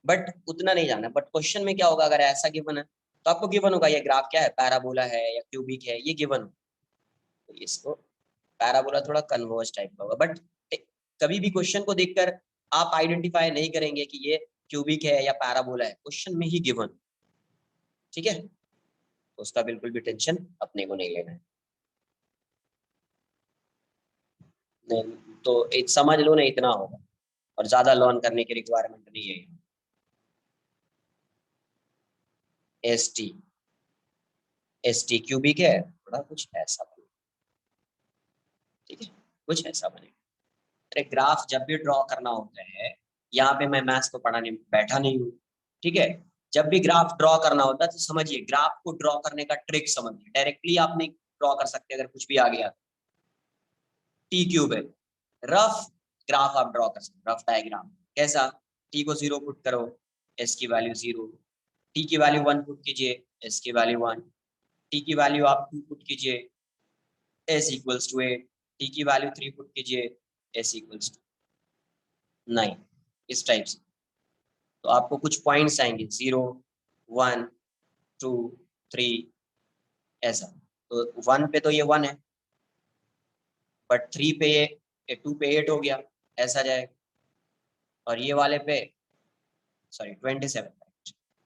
बट उतना नहीं जाना. बट क्वेश्चन में क्या होगा, अगर ऐसा गिवन है तो आपको गिवन होगा ये ग्राफ क्या है, पैराबोला है या क्यूबिक है, ये गिवन हो. तो इसको पैराबोला थोड़ा कन्वर्ज टाइप का होगा. बट कभी भी क्वेश्चन को देखकर आप आइडेंटिफाई नहीं करेंगे कि ये क्यूबिक है या पैराबोला है, क्वेश्चन में ही गिवन. ठीक है, तो उसका बिल्कुल भी टेंशन अपने को नहीं लेना है. तो एक समझ लो ना, इतना होगा, और ज्यादा लर्न करने की रिक्वायरमेंट नहीं है. एस टी क्यूबिक है, थोड़ा कुछ ऐसा बने. ठीक है, कुछ ऐसा बनेगा. अरे ग्राफ जब भी ड्रॉ करना होता है, यहाँ पे मैं मैथ्स तो पढ़ाने बैठा नहीं हूँ. ठीक है, जब भी ग्राफ ड्रॉ करना होता है तो समझिए, ग्राफ को ड्रॉ करने का ट्रिक समझिए. डायरेक्टली आप नहीं ड्रॉ कर सकते, अगर कुछ भी आ गया. टी क्यूब है, रफ ग्राफ आप ड्रॉ कर सकते, रफ डायग्राम. कैसा, टी को 0 पुट करो, एस की वैल्यू 0, टी की वैल्यू 1 पुट कीजिए, एस की वैल्यू 1. टी की वैल्यू आप 2 पुट कीजिए, s इक्वल्स टू 8, टी की वैल्यू 3 पुट कीजिए, s इक्वल्स टू 9, इस टाइप से। तो आपको कुछ पॉइंट्स आएंगे 0, 1, 2, 3 ऐसा। तो 1 पे तो ये 1 है, बट 3 पे ये 2 पे 8 हो गया, ऐसा जाएगा। और ये वाले पे सॉरी 27,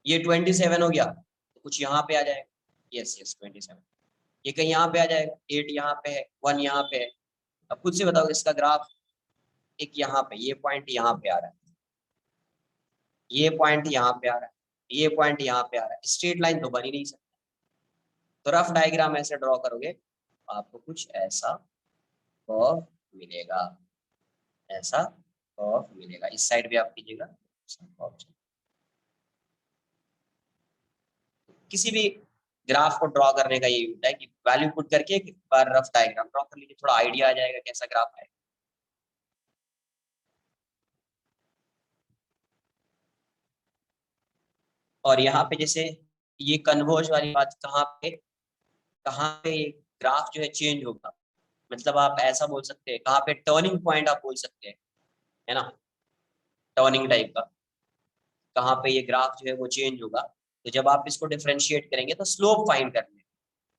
ये 27 हो गया, तो कुछ यहाँ पे आ जाएगा, यस यस 27, ये कहीं यहाँ पे आ जाएगा, 8 यहाँ पे है, 1 यहाँ पे है। अब खुद से बताओ इसका ग्राफ एक यहाँ पे, ये पॉइंट यहाँ पे आ रहा है, ये पॉइंट यहाँ पे आ रहा है, ये पॉइंट यहाँ पे आ रहा है, स्ट्रेट लाइन तो बन ही नहीं सकता। तो रफ डायग्राम ऐसे ड्रॉ करोगे, आपको कुछ ऐसा कर्व मिलेगा, ऐसा कर्व मिलेगा। इस साइड भी आप कीजिएगा, किसी भी ग्राफ को ड्रॉ करने का ये होता है कि वैल्यू पुट करके एक बार रफ डायग्राम ड्रॉ कर लीजिए, थोड़ा आइडिया आ जाएगा कैसा ग्राफ है। और यहाँ पे जैसे ये कन्वर्ज वाली बात, कहाँ पे ग्राफ जो है चेंज होगा, मतलब आप ऐसा बोल सकते हैं, कहाँ पे टर्निंग पॉइंट आप बोल सकते हैं, है ना, टर्निंग टाइप का, कहाँ पे ये ग्राफ जो है वो चेंज होगा। तो जब आप इसको डिफरेंशिएट करेंगे तो स्लोप फाइंड करना है,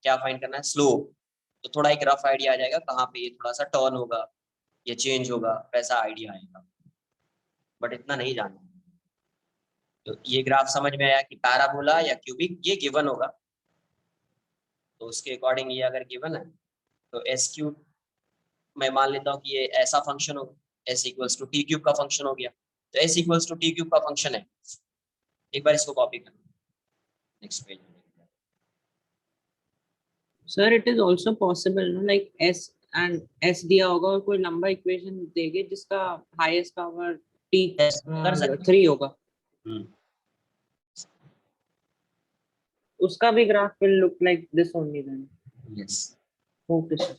क्या फाइंड करना है, स्लोप। तो थोड़ा एक रफ आइडिया आ जाएगा कहाँ पे ये थोड़ा सा टर्न होगा, ये चेंज होगा, वैसा आइडिया आएगा, बट इतना नहीं जानना। तो ये ग्राफ समझ में आया कि पैराबोला या क्यूबिक ये गिवन होगा, तो उसके अकॉर्डिंग ये अगर गिवन है तो एस क्यूब मैं मान लेता हूँ कि ये ऐसा फंक्शन होगा, s equals to t cube का फंक्शन हो गया। तो s equals to t cube का फंक्शन है, एक बार इसको कॉपी कर नेक्स्ट पेज में। Sir it is also possible ना, लाइक एस एंड एस दिया होगा और कोई लंबा इक्वेशन देगे जिसका हाईएस्ट पावर टी कर सकते 3 होगा, हैं। उसका भी graph will look like this only then. Yes okay sir.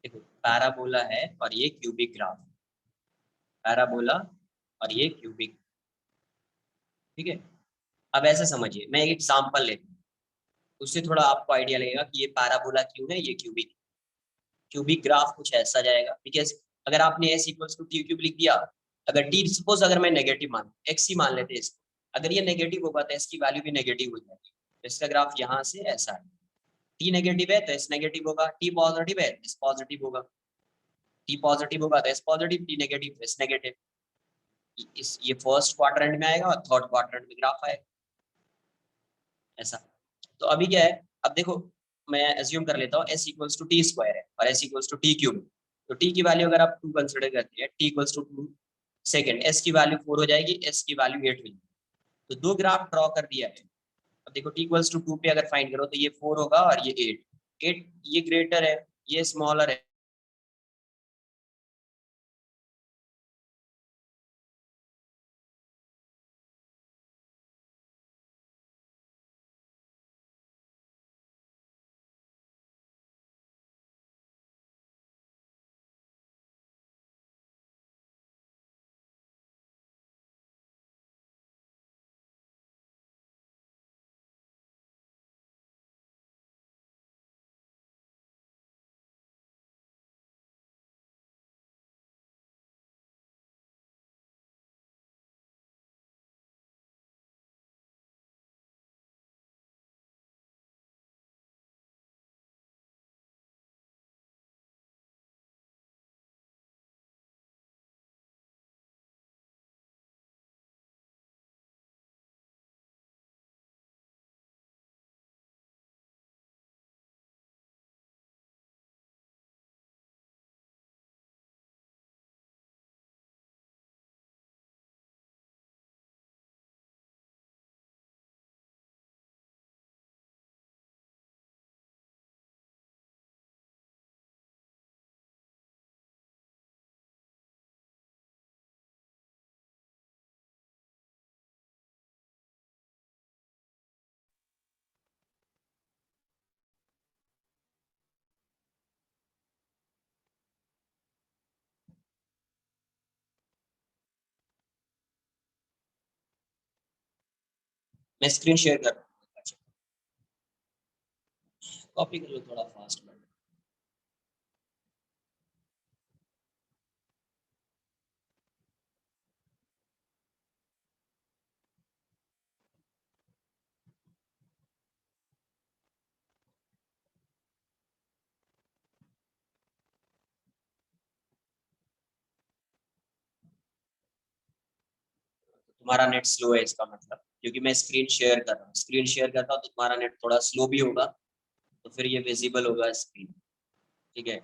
देखो पैराबोला है और ये क्यूबिक ग्राफ, पैराबोला और ये क्यूबिक, ठीक है। अब ऐसे समझिए, मैं एक एग्जांपल लेता हूँ, उससे थोड़ा आपको आइडिया लगेगा कि ये पैराबोला क्यों है, ये क्यूबिक। क्यूबिक ग्राफ कुछ ऐसा जाएगा, बिकॉज अगर आपने s equals to t cube लिख दिया, अगर टी सपोज अगर मैं नेगेटिव मान एक्स ही मान लेते इसको, अगर ये नेगेटिव होगा तो एस की वैल्यू भी नेगेटिव हो जाएगी। तो इसका ग्राफ यहाँ से ऐसा है, टी नेगेटिव है तो एस नेगेटिव होगा, टी पॉजिटिव है एस पॉजिटिव होगा, टी पॉजिटिव होगा तो S positive, T negative S negative. इस ये फर्स्ट क्वाड्रेंट में आएगा और थर्ड क्वाड्रेंट में ग्राफ आएगा ऐसा। तो अभी क्या है, अब देखो मैं एज्यूम कर लेता हूँ s equals to t square है और s equals to t cube. तो टी की वैल्यू अगर आप 2 कंसिडर करते हैं, t equals to 2 second, s की वैल्यू 4 हो जाएगी, एस की वैल्यू 8 हो जाएगी। तो दो ग्राफ ड्रॉ कर दिया है। अब देखो टी इक्वल्स टू 2 पे अगर फाइंड करो तो ये 4 होगा और ये 8 ये ग्रेटर है, ये स्मॉलर है, मैं स्क्रीन शेयर कर रहा हूँ, अच्छा कॉपी कर लो थोड़ा फास्ट में। तुम्हारा नेट स्लो है इसका मतलब, क्योंकि मैं स्क्रीन शेयर कर रहा हूँ, स्क्रीन शेयर करता हूँ तो तुम्हारा नेट थोड़ा स्लो भी होगा, तो फिर ये विजिबल होगा स्क्रीन, ठीक है।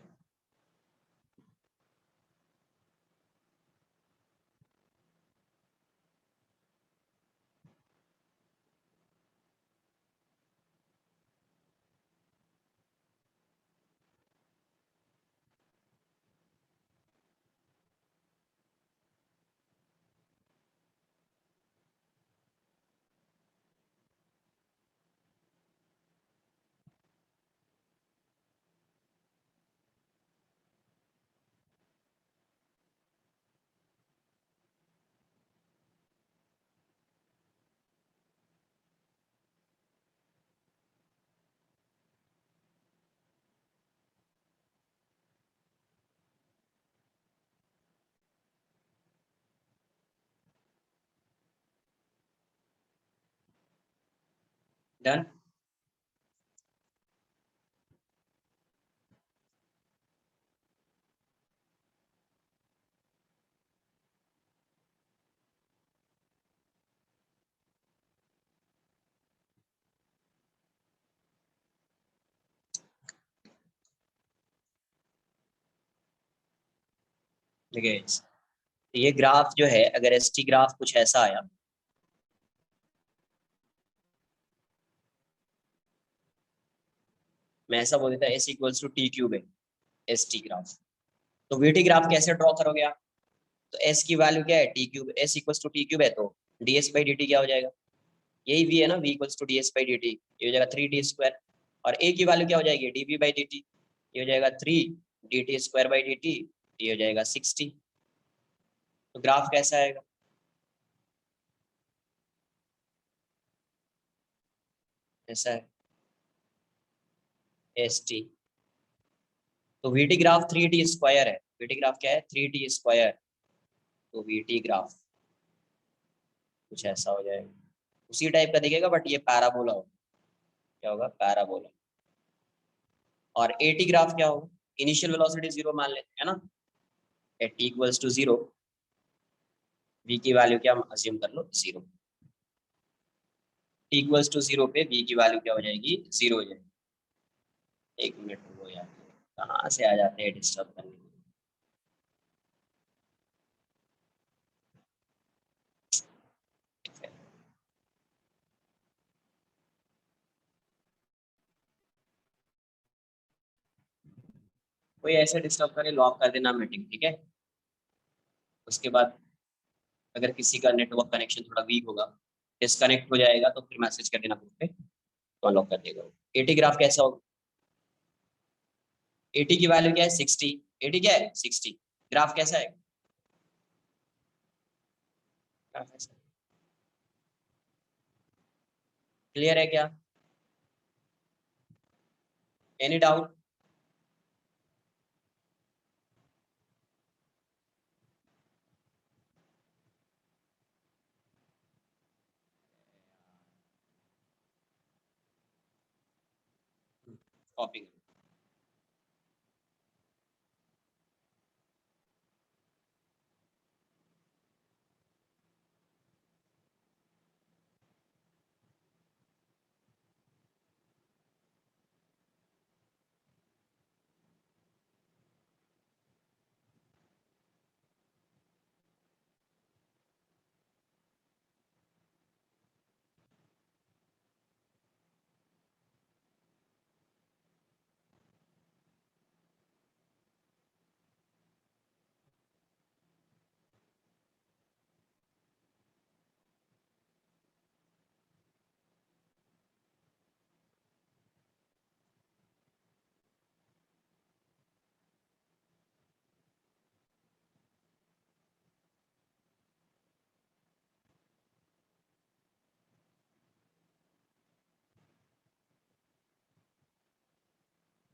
डन। देखिए ये ग्राफ जो है, अगर एस टी ग्राफ कुछ ऐसा आया, मैं ऐसा बोल देता s equals to t cube है एस टी ग्राफ, तो वी टी ग्राफ कैसे ड्रॉ करोगे आप? तो एस की वैल्यू क्या है, t cube, s equals to t cube है, तो d s by d t क्या हो जाएगा, यही वी है ना, v equals to d s by d t, ये हो जाएगा 3 टी स्क्वायर, और ए की वैल्यू क्या हो जाएगी, d v by d t, ये हो जाएगा 3 d t square by d t, ये हो जाएगा 60। तो ग्राफ कैसा आएगा, ऐसा है एस टी। तो v t graph 3 T square है, वी टी ग्राफ क्या है, 3 टी स्क्वायर, तो वी टी ग्राफ कुछ ऐसा हो जाएगा, उसी टाइप का दिखेगा, बट ये पैराबोला होगा, क्या होगा, पैराबोला। और ए टी ग्राफ क्या होगा, इनिशियल वेलोसिटी 0 मान लेते हैं ना, at t equals to 0, v की वैल्यू क्या अज्यूम कर लो 0, टी इक्वल्स टू 0 पे वी की वैल्यू क्या हो जाएगी, 0 हो जाएगी। एक मिनट रुको यार, कहाँ से आ जाते हैं डिस्टर्ब करने के लिए। कोई ऐसे डिस्टर्ब करे, लॉक कर देना मीटिंग, ठीक है। उसके बाद अगर किसी का नेटवर्क कनेक्शन थोड़ा वीक होगा, डिस्कनेक्ट हो जाएगा, तो फिर मैसेज कर देना ग्रुप पे, तो अनलॉक कर देगा। एटी ग्राफ कैसा होगा, एटी की वैल्यू क्या है, 60, एटी क्या है 60, ग्राफ कैसा है, ग्राफ ऐसा, क्लियर है क्या, एनी डाउट? कॉपी।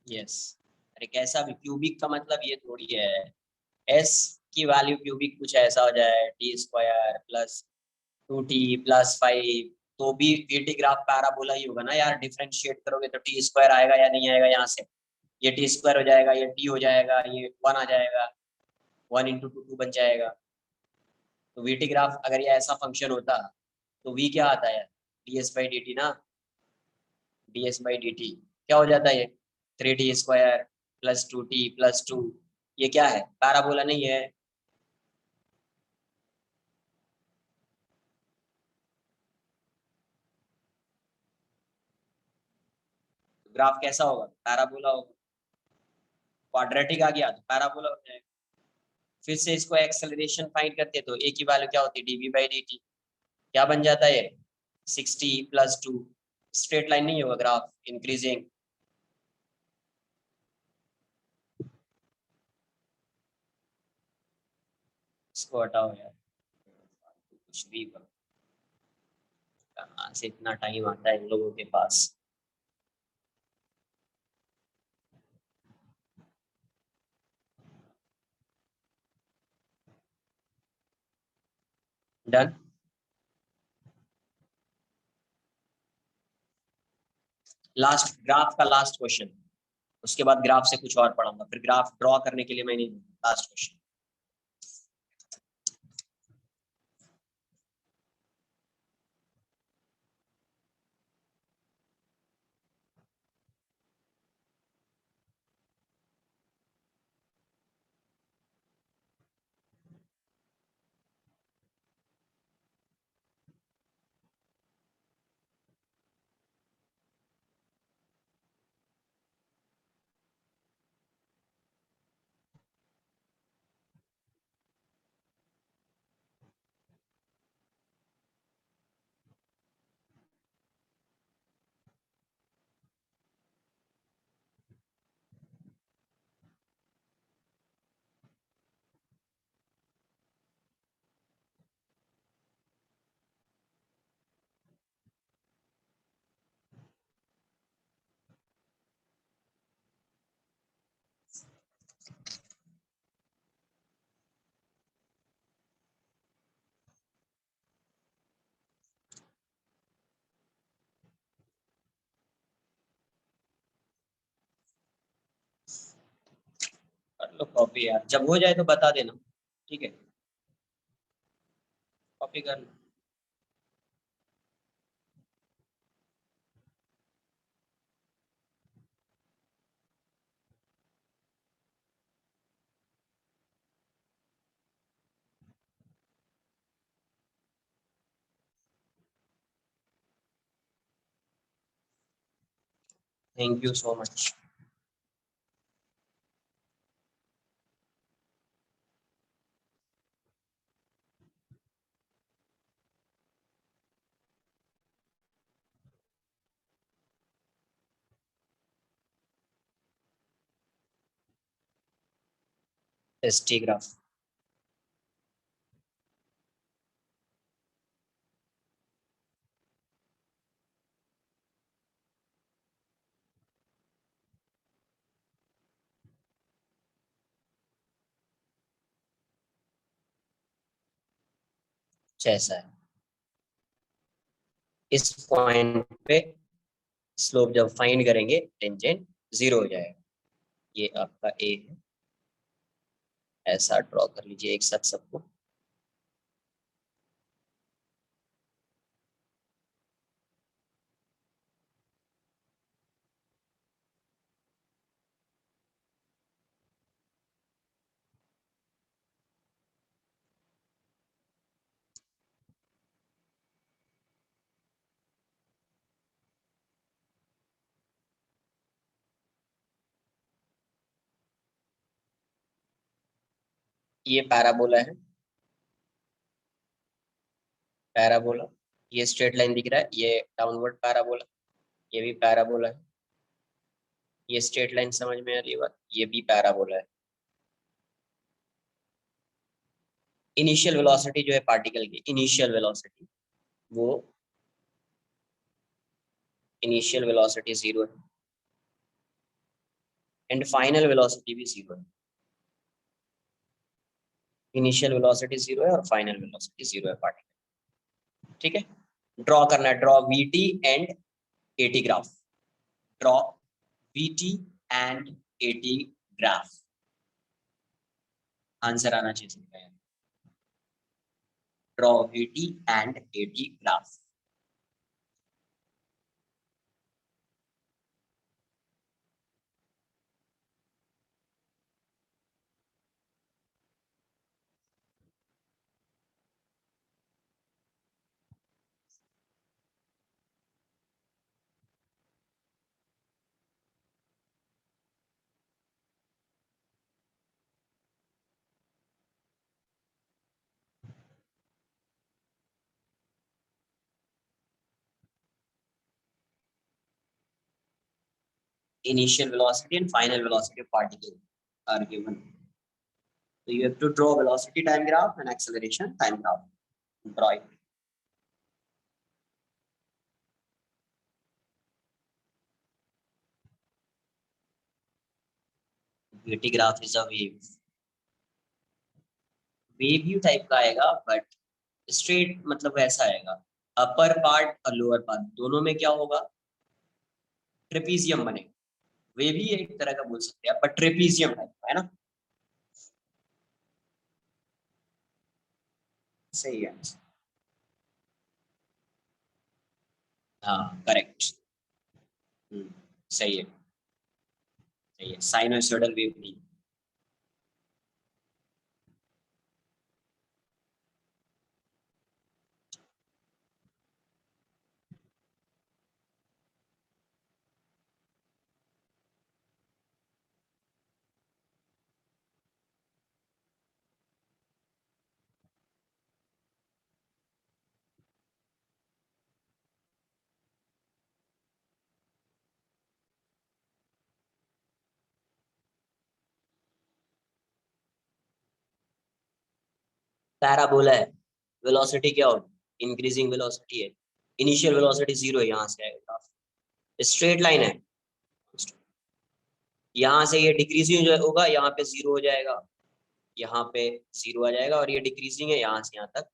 यस, अरे कैसा भी क्यूबिक का मतलब ये थोड़ी है एस की वैल्यू क्यूबिक कुछ ऐसा हो जाए टी स्क्वायर प्लस 2t+5, तो भी वीटी ग्राफ पैराबोला ही होगा ना यार। डिफरेंशिएट करोगे तो टी स्क्वायर आएगा या नहीं आएगा, यहाँ से ये टी स्क्वायर हो जाएगा, ये टी हो जाएगा, ये 1 आ जाएगा, 1 × 2 बन जाएगा। तो वीटी ग्राफ अगर ये ऐसा फंक्शन होता तो वी क्या आता है, ds/dt ना, ds/dt क्या हो जाता है ये 3t² + 2t + 2, ये क्या है, पैराबोला नहीं है। ग्राफ कैसा होगा, पैराबोला होगा। क्वाड्रेटिक आ गया तो पैराबोला हो जाएगा। फिर से इसको एक्सेलरेशन फाइंड करते तो ए की वैल्यू क्या होती है, dv/dt, क्या बन जाता है 60 + 2, स्ट्रेट लाइन नहीं होगा ग्राफ, इंक्रीजिंग। इसको हटाओ यार, कुछ भी करो, कहाँ से इतना टाइम आता है इन लोगों के पास। डन। लास्ट ग्राफ का लास्ट क्वेश्चन, उसके बाद ग्राफ से कुछ और पढ़ाऊंगा, फिर ग्राफ ड्रॉ करने के लिए मैं नहीं, लास्ट क्वेश्चन। कर लो कॉपी यार, जब हो जाए तो बता देना, ठीक है, कॉपी कर लो। Thank you so much. Tasty graph, जैसा है इस पॉइंट पे स्लोप जब फाइंड करेंगे टेंजेंट 0 हो जाएगा। ये आपका ए है, ऐसा ड्रॉ कर लीजिए एक साथ सबको। ये पैराबोला है, पैराबोला, ये स्ट्रेट लाइन दिख रहा है, ये डाउनवर्ड पैराबोला, ये भी पैराबोला है, ये स्ट्रेट लाइन समझ में आ रही है बात, ये भी पैराबोला है। इनिशियल वेलोसिटी जो है पार्टिकल की, इनिशियल वेलोसिटी, वो इनिशियल वेलोसिटी 0 है। एंड फाइनल वेलोसिटी भी जीरो है। इनिशियल वेलोसिटी जीरो है और फाइनल वेलोसिटी जीरो है पार्टिकल। ठीक है, ड्रॉ करना है, draw VT and eighty graph, draw VT and eighty graph. Answer आना चाहिए, draw VT and eighty graph. Initial velocity and final velocity of particle are given. So you have to draw velocity time graph and acceleration time graph. Draw it. Vt graph is a wave. Wave type का आएगा, but straight मतलब ऐसा आएगा, upper part और lower part दोनों में क्या होगा, ट्रेपीजियम बनेगा। वेव ही एक तरह का बोल सकते हैं, पर ट्रेपीजियम टाइप का है ना। सही है, हाँ करेक्ट। सही है, सही है, साइनोसॉइडल वेव नहीं। पैराबोला है, वेलोसिटी क्या होगी, इंक्रीजिंग वेलोसिटी है, इनिशियल वेलोसिटी जीरो है, यहाँ से आएगा, स्ट्रेट लाइन है, यहाँ से ये डिक्रीजिंग होगा, यहाँ पे जीरो हो जाएगा, यहाँ पे जीरो आ जाएगा, और ये डिक्रीजिंग है यहाँ से यहाँ तक,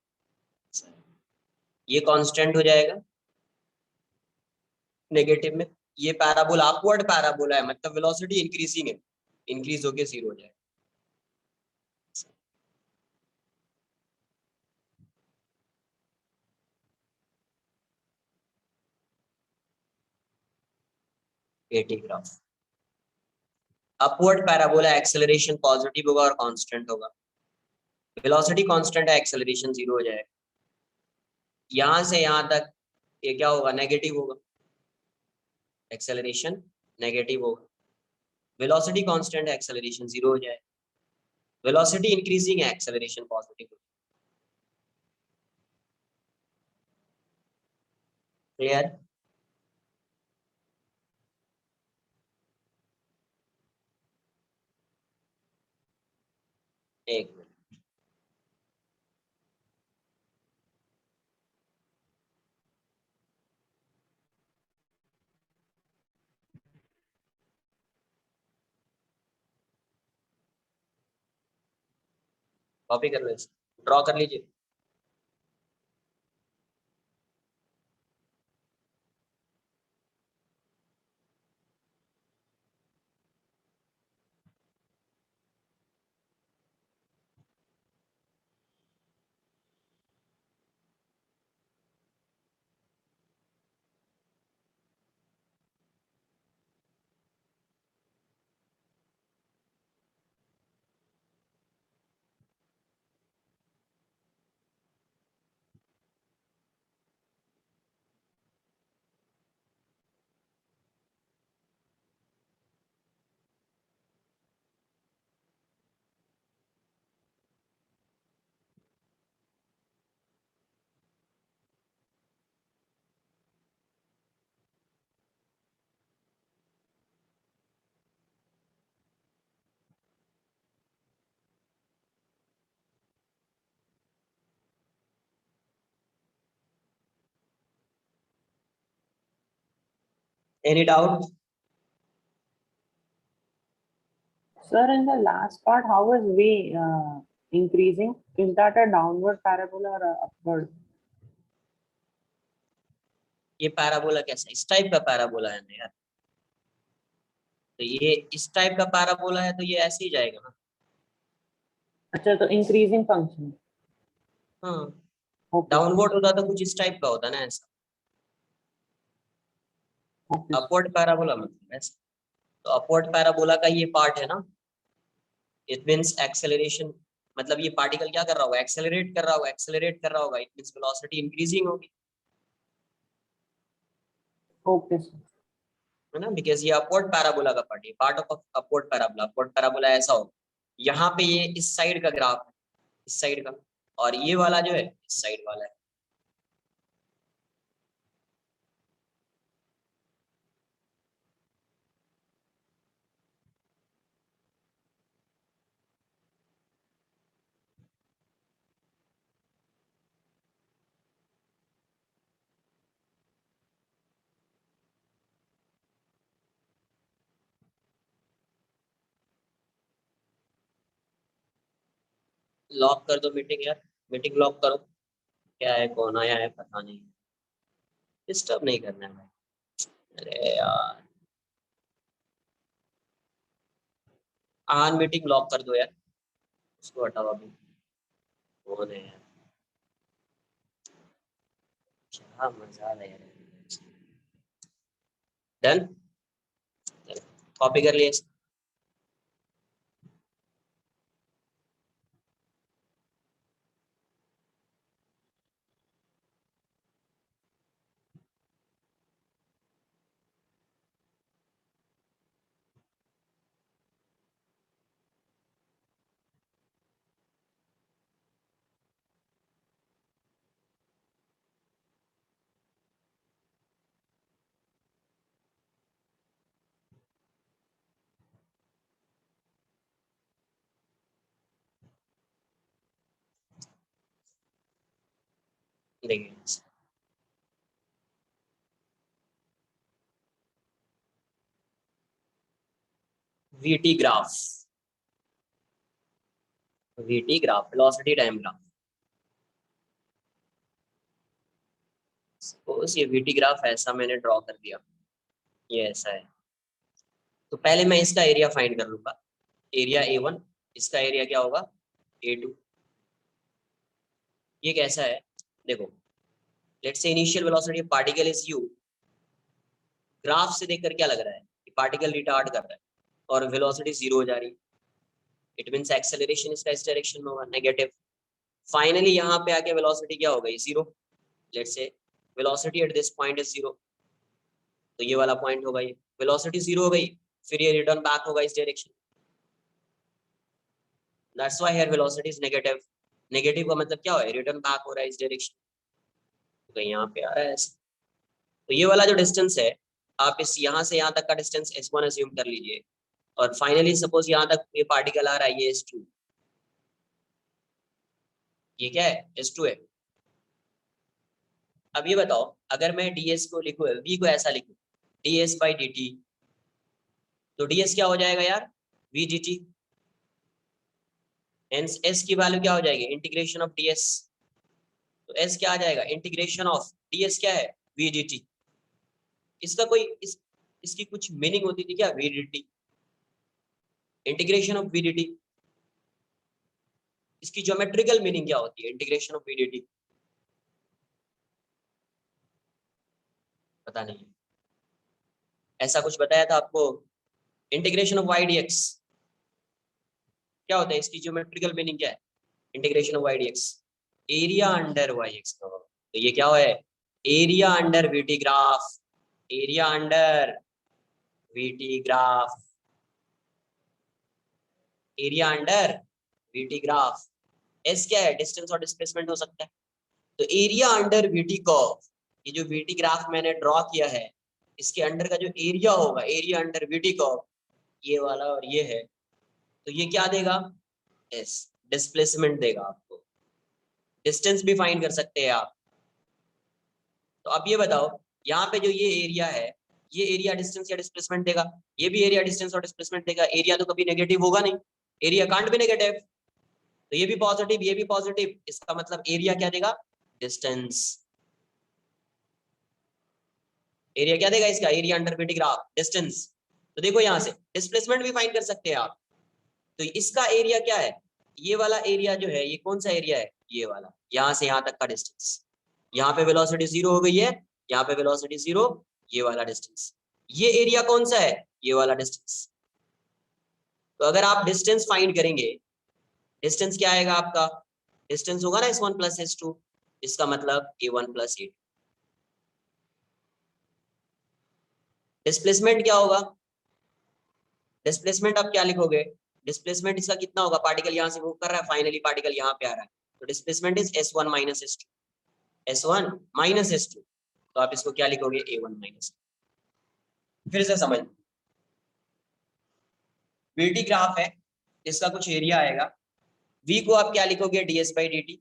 ये कांस्टेंट हो जाएगा नेगेटिव में। ये पैराबोला अपवर्ड पैराबोला है, मतलब वेलोसिटी इंक्रीजिंग है, इंक्रीज होके जीरो हो जाएगा। Eighty graph, upward parabola, acceleration positive होगा और कांस्टेंट होगा, वेलोसिटी कांस्टेंट है, एक्सेलरेशन जीरो हो जाएगा, यहाँ से यहाँ तक ये क्या होगा, नेगेटिव होगा, एक्सेलरेशन नेगेटिव होगा, वेलोसिटी कांस्टेंट है, एक्सेलरेशन जीरो हो जाएगा, वेलोसिटी इंक्रीजिंग है, एक्सेलरेशन पॉजिटिव होगा। क्लियर? एक मिनट, कॉपी कर लो, ड्रॉ कर लीजिए। Any doubt? Sir, in the last part, how is V increasing? Is that a downward parabola or a upward? ये पैराबोला कैसा, इस टाइप का पैराबोला है ना यार, तो ये इस टाइप का पैराबोला है तो ये ऐसे ही जाएगा ना। अच्छा, तो इंक्रीजिंग फंक्शन। हाँ, ओके डाउनवर्ड होता तो कुछ इस टाइप का होता ना ऐसा, ओके अपवर्ड पैराबोला मतलब ऐसा। तो अपवर्ड पैराबोला का ये पार्ट है ना, इट मींस एक्सेलरेशन, मतलब ये पार्टिकल क्या कर रहा होगा, एक्सेलरेट कर रहा होगा, एक्सेलरेट कर रहा होगा, इट मींस वेलोसिटी इंक्रीजिंग होगी, ओके सर। है ना, बिकॉज ये अपवर्ड पैराबोला का पार्ट है, part of upward parabola. Upward parabola ऐसा होगा, यहाँ पे ये इस साइड का ग्राफ है, इस साइड का, और ये वाला जो है इस साइड वाला है। लॉक कर दो मीटिंग यार, मीटिंग लॉक करो। क्या है, कौन आया है पता नहीं, डिस्टर्ब नहीं करना है भाई। अरे यार, आन मीटिंग लॉक कर दो यार, उसको हटाओ अभी। कौन है यार, क्या मजा आ रहा है यार। डन, कॉपी कर लिए। देखिए, VT graph, VT graph, velocity time graph. Suppose ये वीटी ग्राफ ऐसा मैंने ड्रॉ कर दिया, ये ऐसा है, तो पहले मैं इसका एरिया फाइंड कर लूंगा, एरिया A1, इसका एरिया क्या होगा A2। ये कैसा है, देखो, let's say initial velocity particle is u, graph से देखकर क्या लग रहा है कि पार्टिकल रिटार्ड कर रहा है और वेलोसिटी 0 हो जा रही है, इट मींस एक्सेलरेशन इसका इस डायरेक्शन में होगा, नेगेटिव। फाइनली यहाँ पे आके वेलोसिटी क्या हो गई, 0। Let's say velocity at this point is 0, तो ये वाला पॉइंट होगा, ये वेलोसिटी 0 हो गई, फिर ये रिटर्न बैक होगा इस direction, that's why here velocity is negative. Negative का मतलब क्या है, रिटर्न बैक हो रहा है इस डायरेक्शन, तो यहाँ पे आ रहा है ऐसे। तो ये वाला जो डिस्टेंस है, आप इस यहाँ से यहाँ तक का डिस्टेंस S1 अज्यूम कर लीजिए, और फाइनली सपोज यहाँ तक ये पार्टिकल आ रहा है, ये S2, ये क्या है, S2 है। अब ये बताओ, अगर मैं ds को लिखूं, v को ऐसा लिखूं, ds by dt, तो ds क्या हो जाएगा यार, v dt, हेंस s की वैल्यू क्या हो जाएगी, इंटीग्रेशन ऑफ ds, तो s क्या आ जाएगा, इंटीग्रेशन ऑफ ds क्या है, v dt। इसका कोई इसकी कुछ मीनिंग होती थी क्या, v dt, integration of v dt, इसकी ज्योमेट्रिकल मीनिंग क्या होती है, इंटीग्रेशन ऑफ v dt, पता नहीं, ऐसा कुछ बताया था आपको। इंटीग्रेशन ऑफ y dx क्या होता है, इसकी ज्योमेट्रिकल मीनिंग क्या है, integration of y dx, area under yx का, तो ये क्या है, area under VT graph, area under VT graph, area under VT graph. S क्या है, डिस्टेंस और डिस्प्लेसमेंट हो सकता है, तो एरिया अंडर वीटी कर्व, ये जो वीटी ग्राफ मैंने ड्रॉ किया है, इसके अंडर का जो एरिया होगा, एरिया अंडर वीटी कर्व, ये वाला और ये है, तो ये क्या देगा, एस, डिस्प्लेसमेंट देगा आपको, डिस्टेंस भी फाइंड कर सकते हैं आप। तो अब ये बताओ, यहाँ पे जो ये एरिया है, ये एरिया डिस्टेंस या डिस्प्लेसमेंट देगा, ये भी एरिया डिस्टेंस और डिस्प्लेसमेंट देगा। एरिया तो कभी नेगेटिव होगा नहीं, एरिया कांट बी नेगेटिव, तो ये भी पॉजिटिव ये भी पॉजिटिव, इसका मतलब एरिया क्या देगा, डिस्टेंस। एरिया क्या देगा इसका, area under BT graph distance. तो देखो यहाँ से डिस्प्लेसमेंट भी फाइंड कर सकते हैं आप, तो इसका एरिया क्या है, ये वाला एरिया जो है ये कौन सा एरिया है, ये वाला, यहाँ से यहाँ तक का डिस्टेंस। यहाँ पे वेलोसिटी 0 हो गई है, यहाँ पे वेलोसिटी 0, ये वाला डिस्टेंस। ये एरिया कौन सा है, ये वाला डिस्टेंस। तो अगर आप डिस्टेंस फाइंड करेंगे, डिस्टेंस क्या आएगा आपका, डिस्टेंस होगा ना S1 प्लस S2, इसका मतलब A1 प्लस A2। डिस्प्लेसमेंट क्या होगा, डिस्प्लेसमेंट आप क्या लिखोगे, डिस्प्लेसमेंट इसका कितना होगा, पार्टिकल यहाँ से मूव कर रहा है, फाइनली पार्टिकल यहाँ पे आ रहा है, तो displacement is S1 minus S2, S1 minus S2, तो आप इसको क्या लिखोगे, A1 माइनस। फिर से समझ, VT ग्राफ है, इसका कुछ एरिया आएगा, V को आप क्या लिखोगे, ds बाई dt,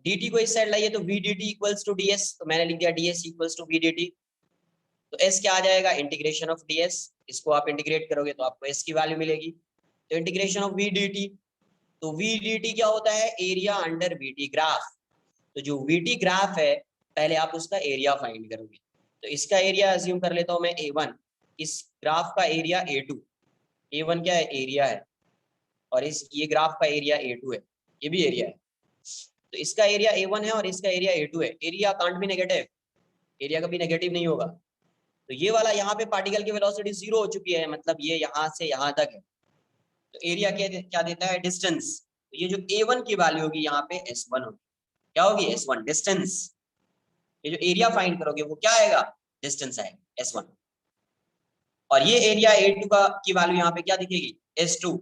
dt को इस साइड लाइए तो v dt equals to ds, तो मैंने लिख दिया ds equals to v dt। तो s क्या आ जाएगा, इंटीग्रेशन ऑफ ds, इसको आप इंटीग्रेट करोगे तो आपको s की वैल्यू मिलेगी, तो इंटीग्रेशन ऑफ v dt, तो v dt क्या होता है, एरिया अंडर vt ग्राफ। तो जो vt ग्राफ है पहले आप उसका एरिया फाइंड करोगे, तो इसका एरिया अज्यूम कर लेता हूं मैं A1, इस ग्राफ का एरिया A2, A1 क्या है, एरिया है, और इस ये ग्राफ का एरिया A2 है, ये भी एरिया है, तो इसका एरिया A1 है और इसका एरिया A2 है। Area can't be negative, area कभी नेगेटिव नहीं होगा। तो ये वाला यहाँ पे पार्टिकल की वेलोसिटी 0 हो चुकी है, मतलब ये यहाँ से यहाँ तक है, तो एरिया क्या देता है, डिस्टेंस। तो ये जो A1 की वैल्यू होगी यहाँ पे S1 होगी, क्या होगी, S1 डिस्टेंस। ये जो एरिया फाइंड करोगे वो क्या आएगा, डिस्टेंस आएगा S1, और ये एरिया A2 का की वैल्यू यहाँ पे क्या दिखेगी, S2।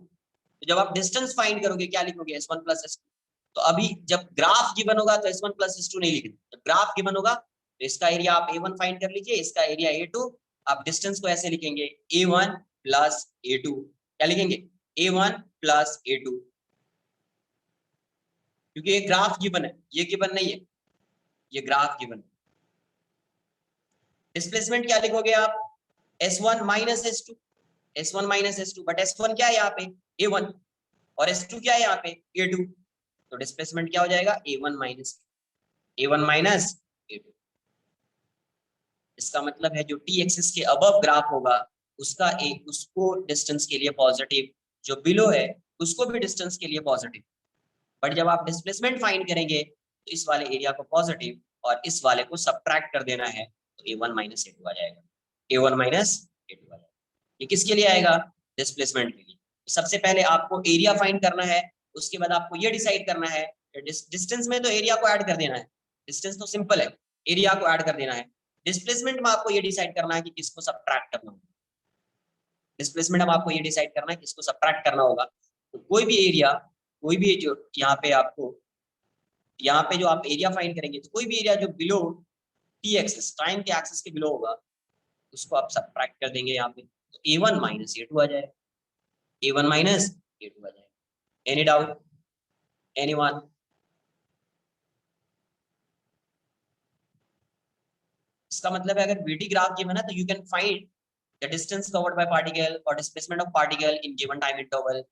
तो जब आप डिस्टेंस फाइंड करोगे क्या लिखोगे, S1 प्लस S2। तो अभी जब ग्राफ गिवन होगा तो S1 प्लस S2 नहीं लिखना, जब ग्राफ गिवन होगा तो इसका एरिया आप A1 फाइंड कर लीजिए, इसका एरिया A2, आप डिस्टेंस को ऐसे लिखेंगे A1 प्लस A2, क्या लिखेंगे, A1 प्लस A2, क्योंकि ये ग्राफ गिवन है, ये गिवन नहीं है, ये ग्राफ गिवन है। डिस्प्लेसमेंट क्या लिखोगे आप, S1 minus S2, S1 minus S2, but S1 क्या है यहाँ पे, A1, और S2 क्या है यहाँ पे, A2, तो डिस्प्लेसमेंट क्या हो जाएगा, A1 माइनस A2। इसका मतलब है जो t एक्सिस के अबव ग्राफ होगा उसको डिस्टेंस के लिए पॉजिटिव, जो बिलो है उसको भी डिस्टेंस के लिए पॉजिटिव, बट जब आप डिस्प्लेसमेंट फाइंड करेंगे तो इस वाले एरिया को पॉजिटिव और इस वाले को सब्ट्रैक्ट कर देना है, तो A1 माइनस A2 आ जाएगा, A1 माइनस A2 आ जाएगा। ये किसके लिए आएगा, डिस्प्लेसमेंट के लिए। सबसे पहले आपको एरिया फाइंड करना है, उसके बाद आपको ये डिसाइड करना है, डिस्टेंस में तो एरिया को ऐड कर देना है, डिस्टेंस तो सिंपल है, एरिया को ऐड कर देना है। डिस्प्लेसमेंट में आपको ये डिसाइड करना है कि किसको सब्ट्रैक्ट करना होगा, डिस्प्लेसमेंट में आपको ये डिसाइड करना है किसको सब्ट्रैक्ट करना होगा। तो कोई भी एरिया, कोई भी जो यहाँ पे आपको, यहाँ पे जो आप एरिया फाइंड करेंगे तो कोई भी एरिया जो बिलो टी एक्सिस, टाइम के एक्सिस के बिलो होगा, उसको आप सब्ट्रैक्ट कर देंगे यहाँ पे, तो A1 माइनस A2 आ जाएगा, A1 माइनस A2 आ जाएगा। Any doubt, anyone? इसका मतलब है अगर VT ग्राफ गिवन है तो you can find the distance covered by particle और displacement of particle in given time interval.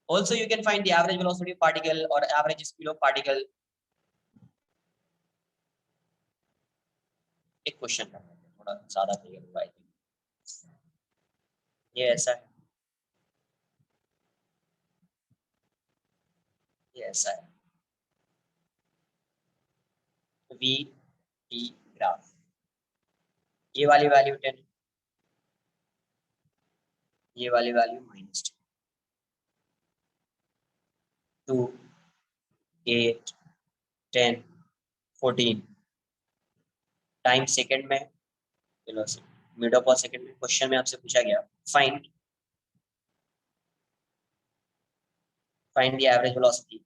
Also you can find the average velocity of particle or average speed of particle. एक question करते हैं थोड़ा ज्यादा clear होगा, ये ऐसा है, ये ऐसा है, VT ग्राफ, ये वाली वैल्यू 10, ये वाली वैल्यू -10, 2, 8, 10, 14, टाइम सेकंड में, वेलोसिटी मीटर पर सेकंड में। क्वेश्चन में आपसे पूछा गया find the average velocity,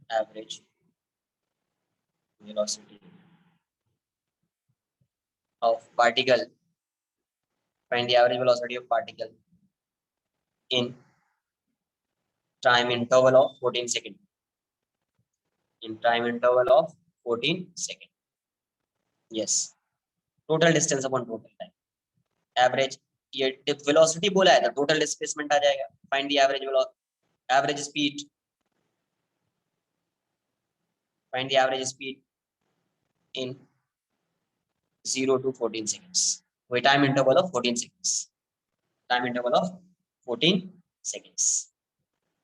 average velocity of particle, find the average velocity of particle in time interval of 14 seconds, in time interval of 14 seconds. Yes, total distance upon total time, average, ये velocity बोला है तो total displacement आ जाएगा, find the average speed, find the average speed in 0 to 14 seconds, वही time interval of 14 seconds, time interval of 14 seconds,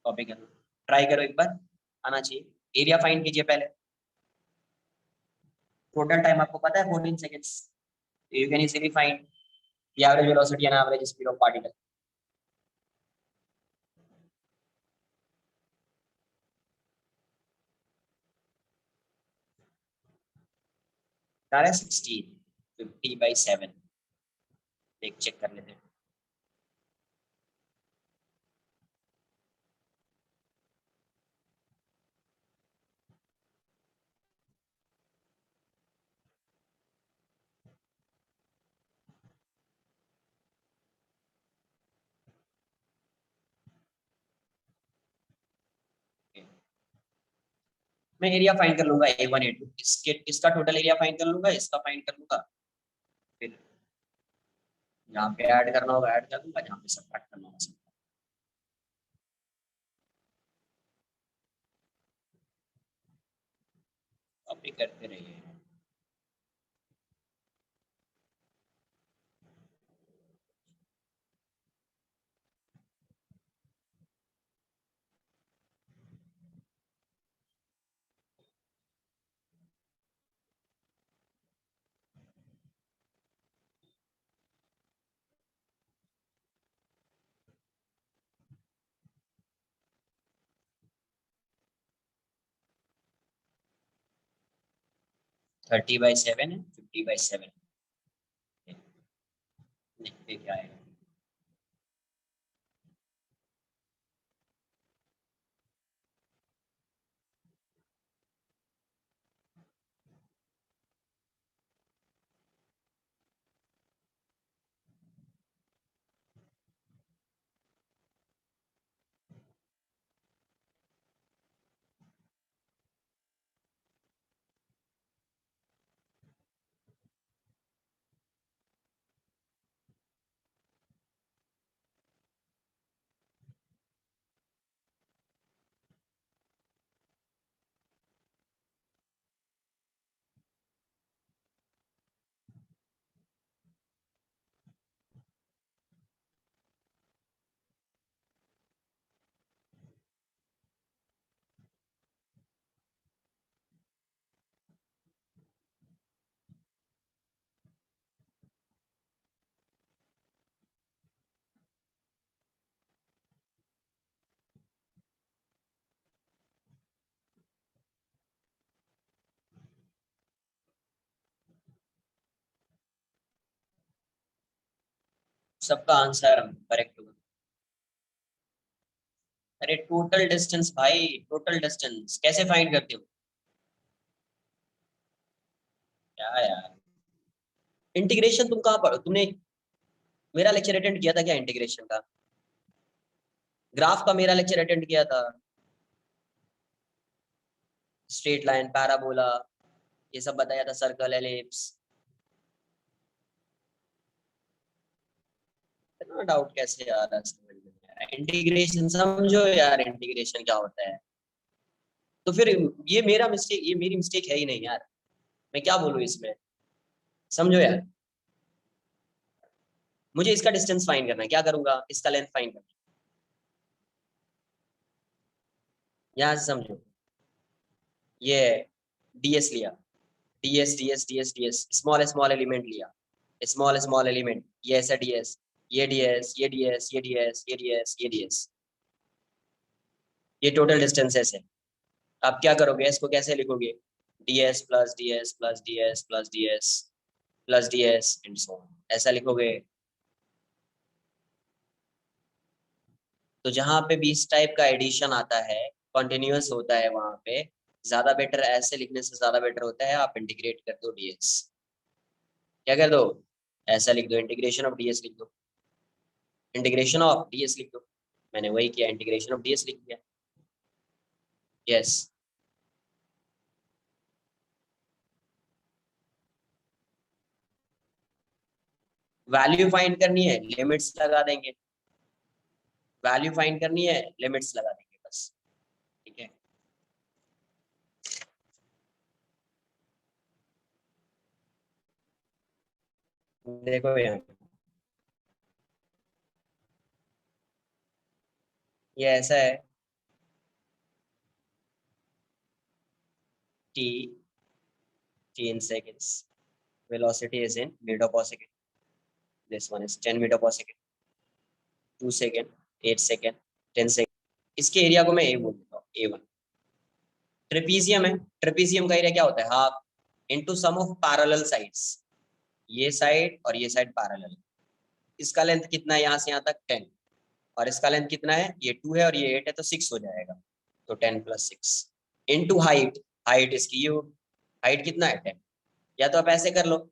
copy करो, try करो एक बार, आना चाहिए। एरिया फाइंड कीजिए पहले, टोटल टाइम आपको पता है 14 seconds, you can easily find the average velocity and average speed of particle. क्या है 16, 50/7, एक चेक कर लेते हैं। मैं एरिया फाइंड कर लूंगा A1 A2, इसका टोटल एरिया फाइंड कर लूंगा, इसका फाइंड कर लूंगा, फिर जहाँ पे ऐड करना होगा ऐड कर लूंगा, जहाँ पे सब्ट्रैक्ट करना होगा subtract। कॉपी करते रहिए। थर्टी बाई सेवन है, 50/7, देखते क्या है। सबका आंसर करेक्ट होगा। अरे टोटल डिस्टेंस भाई, टोटल डिस्टेंस कैसे फाइंड करते हो? क्या यार, इंटीग्रेशन तुम कहाँ पढ़ो, तुमने मेरा लेक्चर अटेंड किया था क्या इंटीग्रेशन का? ग्राफ का मेरा लेक्चर अटेंड किया था, स्ट्रेट लाइन, पैराबोला, ये सब बताया था, सर्कल, एलिप्स। इतना डाउट कैसे आ रहा है समझ में नहीं आ रहा। इंटीग्रेशन समझो यार, इंटीग्रेशन क्या होता है? तो फिर ये मेरा मिस्टेक, ये मेरी मिस्टेक है ही नहीं यार, मैं क्या बोलूँ इसमें, समझो यार। मुझे इसका डिस्टेंस फाइंड करना है, क्या करूंगा, इसका लेंथ फाइंड करना है, यहाँ से समझो। ये डीएस लिया, DS DS DS DS, small small element लिया, स्मॉल स्मॉल एलिमेंट, ये ऐसा डीएस, ये डीएस, ये डीएस, ये डीएस, ये डीएस, ये डीएस, ये टोटल डिस्टेंसेस है। आप क्या करोगे, इसको कैसे लिखोगे? DS plus DS plus DS plus DS plus DS and so on, ऐसा लिखोगे। तो जहां पे भी इस टाइप का एडिशन आता है, कंटिन्यूअस होता है, वहां पे ज्यादा बेटर, ऐसे लिखने से ज्यादा बेटर होता है आप इंटीग्रेट कर दो डीएस। क्या कर दो? ऐसा लिख दो, इंटीग्रेशन ऑफ डीएस लिख दो, इंटीग्रेशन ऑफ डीएस लिख दो। मैंने वही किया, इंटीग्रेशन ऑफ डीएस लिख दिया। यस, वैल्यू फाइंड करनी है, लिमिट्स लगा देंगे, वैल्यू फाइंड करनी है, लिमिट्स लगा देंगे बस, ठीक है। देखो यहाँ ये ऐसा है, t in seconds, velocity is in meter per second, this one is 10 meter per second, 2 second, 8 second, 10 second। इसके एरिया को मैं ए बोल देता हूँ, A1। ट्रेपीजियम है, ट्रेपीजियम का एरिया क्या होता है, half into sum of parallel sides, ये साइड और ये साइड पैरेलल। इसका लेंथ कितना है यहाँ से यहाँ तक 10, और इसका लेंथ कितना है, ये 2 है और ये 8 है, तो 6 हो जाएगा, तो 10 + 6 इनटू हाइट, हाइट इसकी ये, हाइट कितना है 10। या तो आप ऐसे कर लो,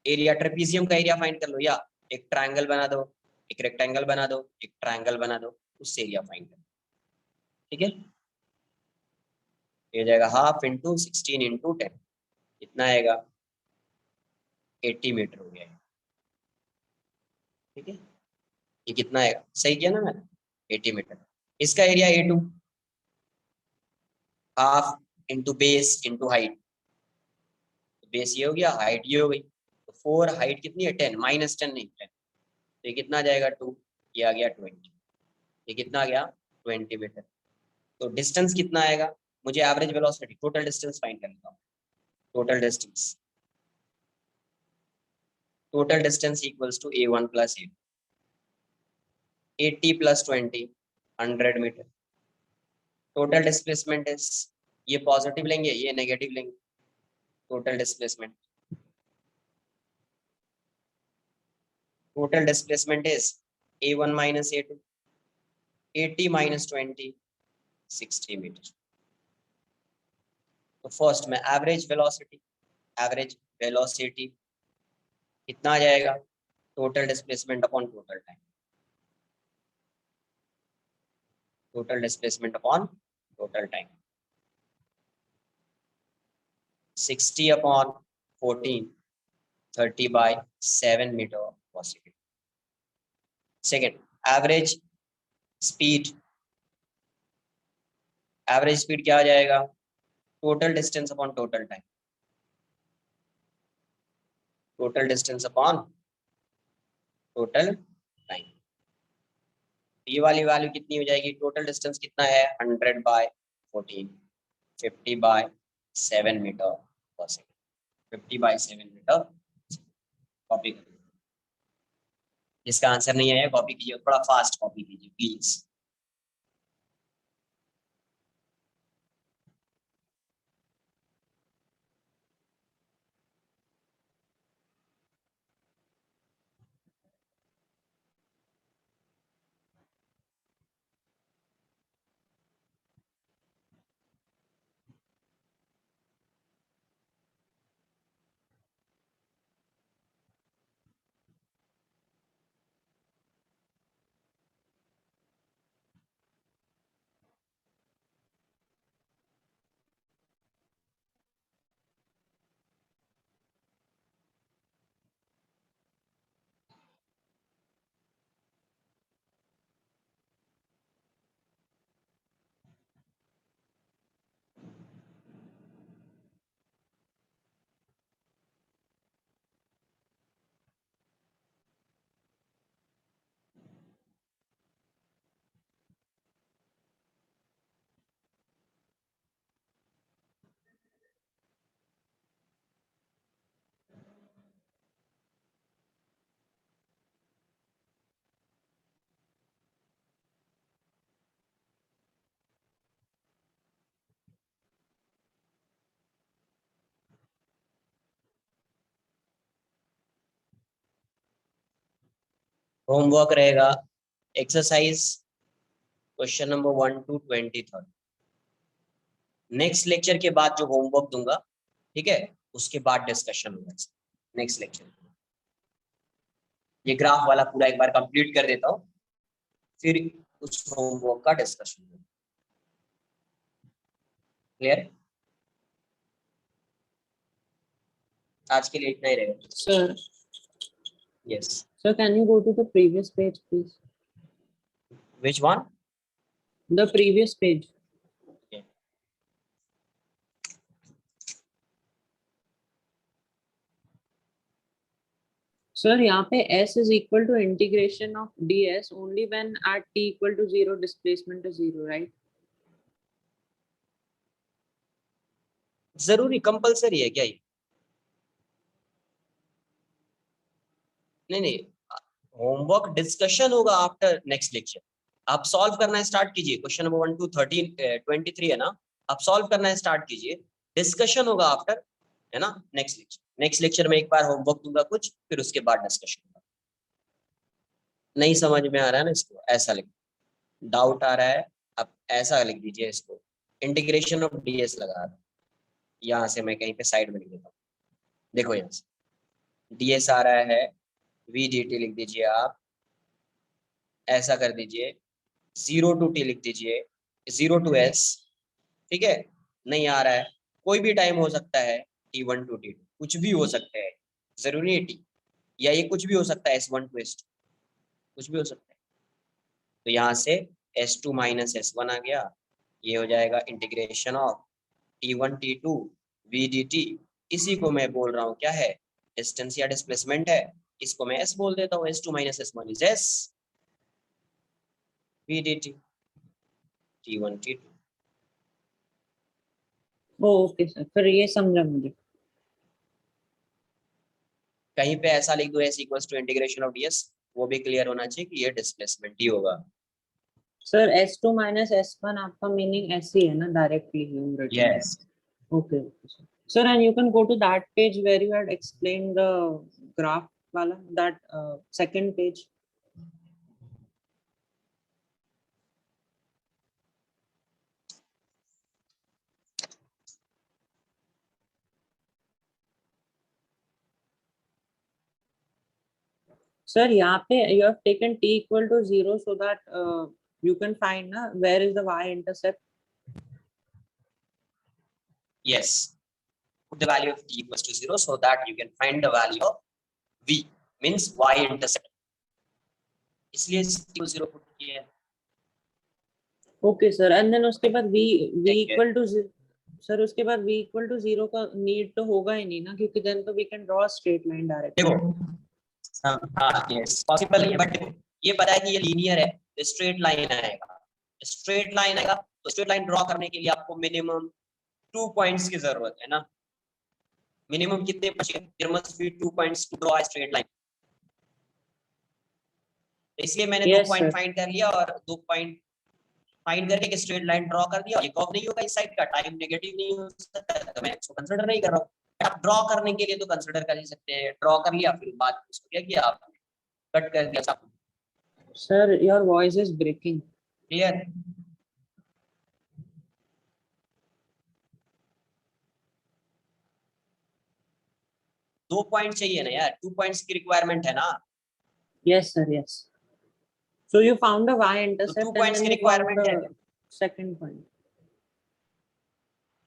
एरिया ट्रेपीजियम का एरिया फाइंड कर लो, या एक ट्रायंगल बना दो, एक रेक्टेंगल बना दो, एक ट्रायंगल बना दो, उससे एरिया फाइंड करो, ठीक है। ये जाएगा हाफ इंटू 16 इंटू 10, कितना आएगा, 80 मीटर हो गया, ठीक है। ये कितना आएगा, सही किया ना मैंने, 80 मीटर। इसका area A2, half into base into height, base ये हो गया, हाइट ये हो गई, तो 4, हाइट कितनी है 10, -10 नहीं 10, तो ये कितना आ जाएगा 2, ये आ गया 20, ये कितना आ गया 20 मीटर। तो डिस्टेंस कितना आएगा, मुझे average velocity, total distance find करना है, total distance, total distance equals to A1 + A2, 80 + 20, 100 metre. Total displacement is, ये पॉजिटिव लेंगे, ये नेगेटिव लेंगे, total displacement, total displacement is A1 minus A2, 80 minus 20, 60 metre. तो फर्स्ट में एवरेज वेलोसिटी कितना आ जाएगा, total displacement upon total time, total displacement upon total time, 60 upon 14, 30/7 metre पर second. Second, average speed, average speed क्या आ जाएगा, total distance upon total time, total distance upon total time. ये वाली वैल्यू कितनी हो जाएगी, टोटल डिस्टेंस कितना है 100/14, 50/7 मीटर पर सेकेंड, 50/7 मीटर। कॉपी करिए, जिसका आंसर नहीं आया कॉपी कीजिए, थोड़ा फास्ट कॉपी कीजिए प्लीज। होमवर्क रहेगा exercise question number 1 to 23। Next lecture के बाद जो होमवर्क दूंगा, ठीक है, उसके बाद डिस्कशन होगा नेक्स्ट लेक्चर। ये ग्राफ वाला पूरा एक बार कंप्लीट कर देता हूँ, फिर उस होमवर्क का डिस्कशन होगा। क्लियर, आज के लिए इतना ही रहेगा sir Yes. Sir, can you go to the previous page, please? Which one? The previous page. Okay. Sir, यहाँ पे s is equal to integration of ds only when at t equal to 0 displacement is 0, right? जरूरी compulsory है क्या ये? नहीं, homework discussion होगा after next lecture. आप solve करना स्टार्ट कीजिए, क्वेश्चन नंबर 1 to 23 है ना, आप सॉल्व करना स्टार्ट कीजिए, डिस्कशन होगा आफ्टर, है ना, नेक्स्ट लेक्चर। नेक्स्ट लेक्चर में एक बार होमवर्क दूंगा कुछ, फिर उसके बाद डिस्कशन होगा। नहीं समझ में आ रहा है ना इसको, ऐसा लिख, डाउट आ रहा है आप ऐसा लिख दीजिए इसको, इंटीग्रेशन ऑफ डीएस लगा दो। यहाँ से मैं कहीं पे साइड में लिख देता हूँ, देखो यहाँ से डीएस आ रहा है, वी डी टी लिख दीजिए आप, ऐसा कर दीजिए, 0 to t लिख दीजिए, 0 to s, ठीक है। नहीं आ रहा है, कोई भी टाइम हो सकता है, t1 to t2, कुछ भी हो सकता है, जरूरी है t, या ये कुछ भी हो सकता है, s1 to s2, कुछ भी हो सकता है। तो यहाँ से s2 minus s1 आ गया, ये हो जाएगा integration of t1 t2 v dt। इसी को मैं बोल रहा हूँ क्या है, डिस्टेंस या डिस्प्लेसमेंट है, इसको मैं s बोल देता हूँ, s2 minus s1 is s v dt t1 t2। Okay sir, फिर ये समझा मुझे। कहीं पे ऐसा लिख दो s equals to integration of ds, वो भी क्लियर होना चाहिए कि ये डिस्प्लेसमेंट ही होगा। सर s2 minus s1 आपका मीनिंग ऐसे ही है ना, directly? Yes, Okay. Sir, and you can go to that page where you had explained the graph wala, that second page. Sir, यहाँ पे you have taken t equal to 0 so that you can find na, where is the y-intercept. yes, put the value of t equals to 0 so that you can find the value of v, means y intercept, इसलिए 0 put किया है। Okay sir, and then उसके बाद v Take equal to sir उसके बाद v equal to 0 का need तो होगा ही नहीं ना, क्योंकि then तो we can draw a straight line directly. देखो, हाँ यस पॉसिबल है, बट देखो ये पता है कि ये लीनियर है, तो स्ट्रेट लाइन आएगा, स्ट्रेट लाइन आएगा, तो स्ट्रेट लाइन ड्रॉ करने के लिए आपको मिनिमम 2 पॉइंट्स की जरूरत है ना, मिनिमम कितने बचे, there must be 2 points to draw a straight line. इसलिए मैंने 2 Yes, पॉइंट sir. फाइंड कर लिया और 2 पॉइंट फाइंड करके एक स्ट्रेट लाइन ड्रॉ कर दिया। ये कर्व नहीं होगा इस साइड का, टाइम नेगेटिव नहीं हो सकता, तो मैं इसको कंसीडर नहीं कर रहा हूं। आप ड्रॉ करने के लिए तो कंसीडर कर ही सकते हैं, ड्रॉ कर लिया, फिर बाद में उसको क्या किया आपने, कट कर दिया सब। Sir, your voice is breaking. Clear? दो पॉइंट चाहिए ना यार, 2 पॉइंट्स की रिक्वायरमेंट है ना। Yes sir, yes. So you found the y-intercept two and points then की you found requirement है। the second point.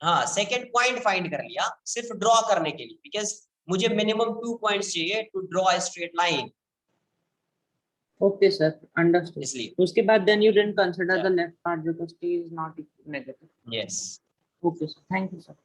हाँ, सेकंड पॉइंट फाइंड कर लिया सिर्फ ड्रॉ करने के लिए, बिकॉज मुझे मिनिमम 2 पॉइंट्स चाहिए to draw a straight line, Okay sir, understood. इसलिए। उसके बाद then you didn't consider Yeah. the left part because t is not negative. Yes. Okay sir, thank you sir.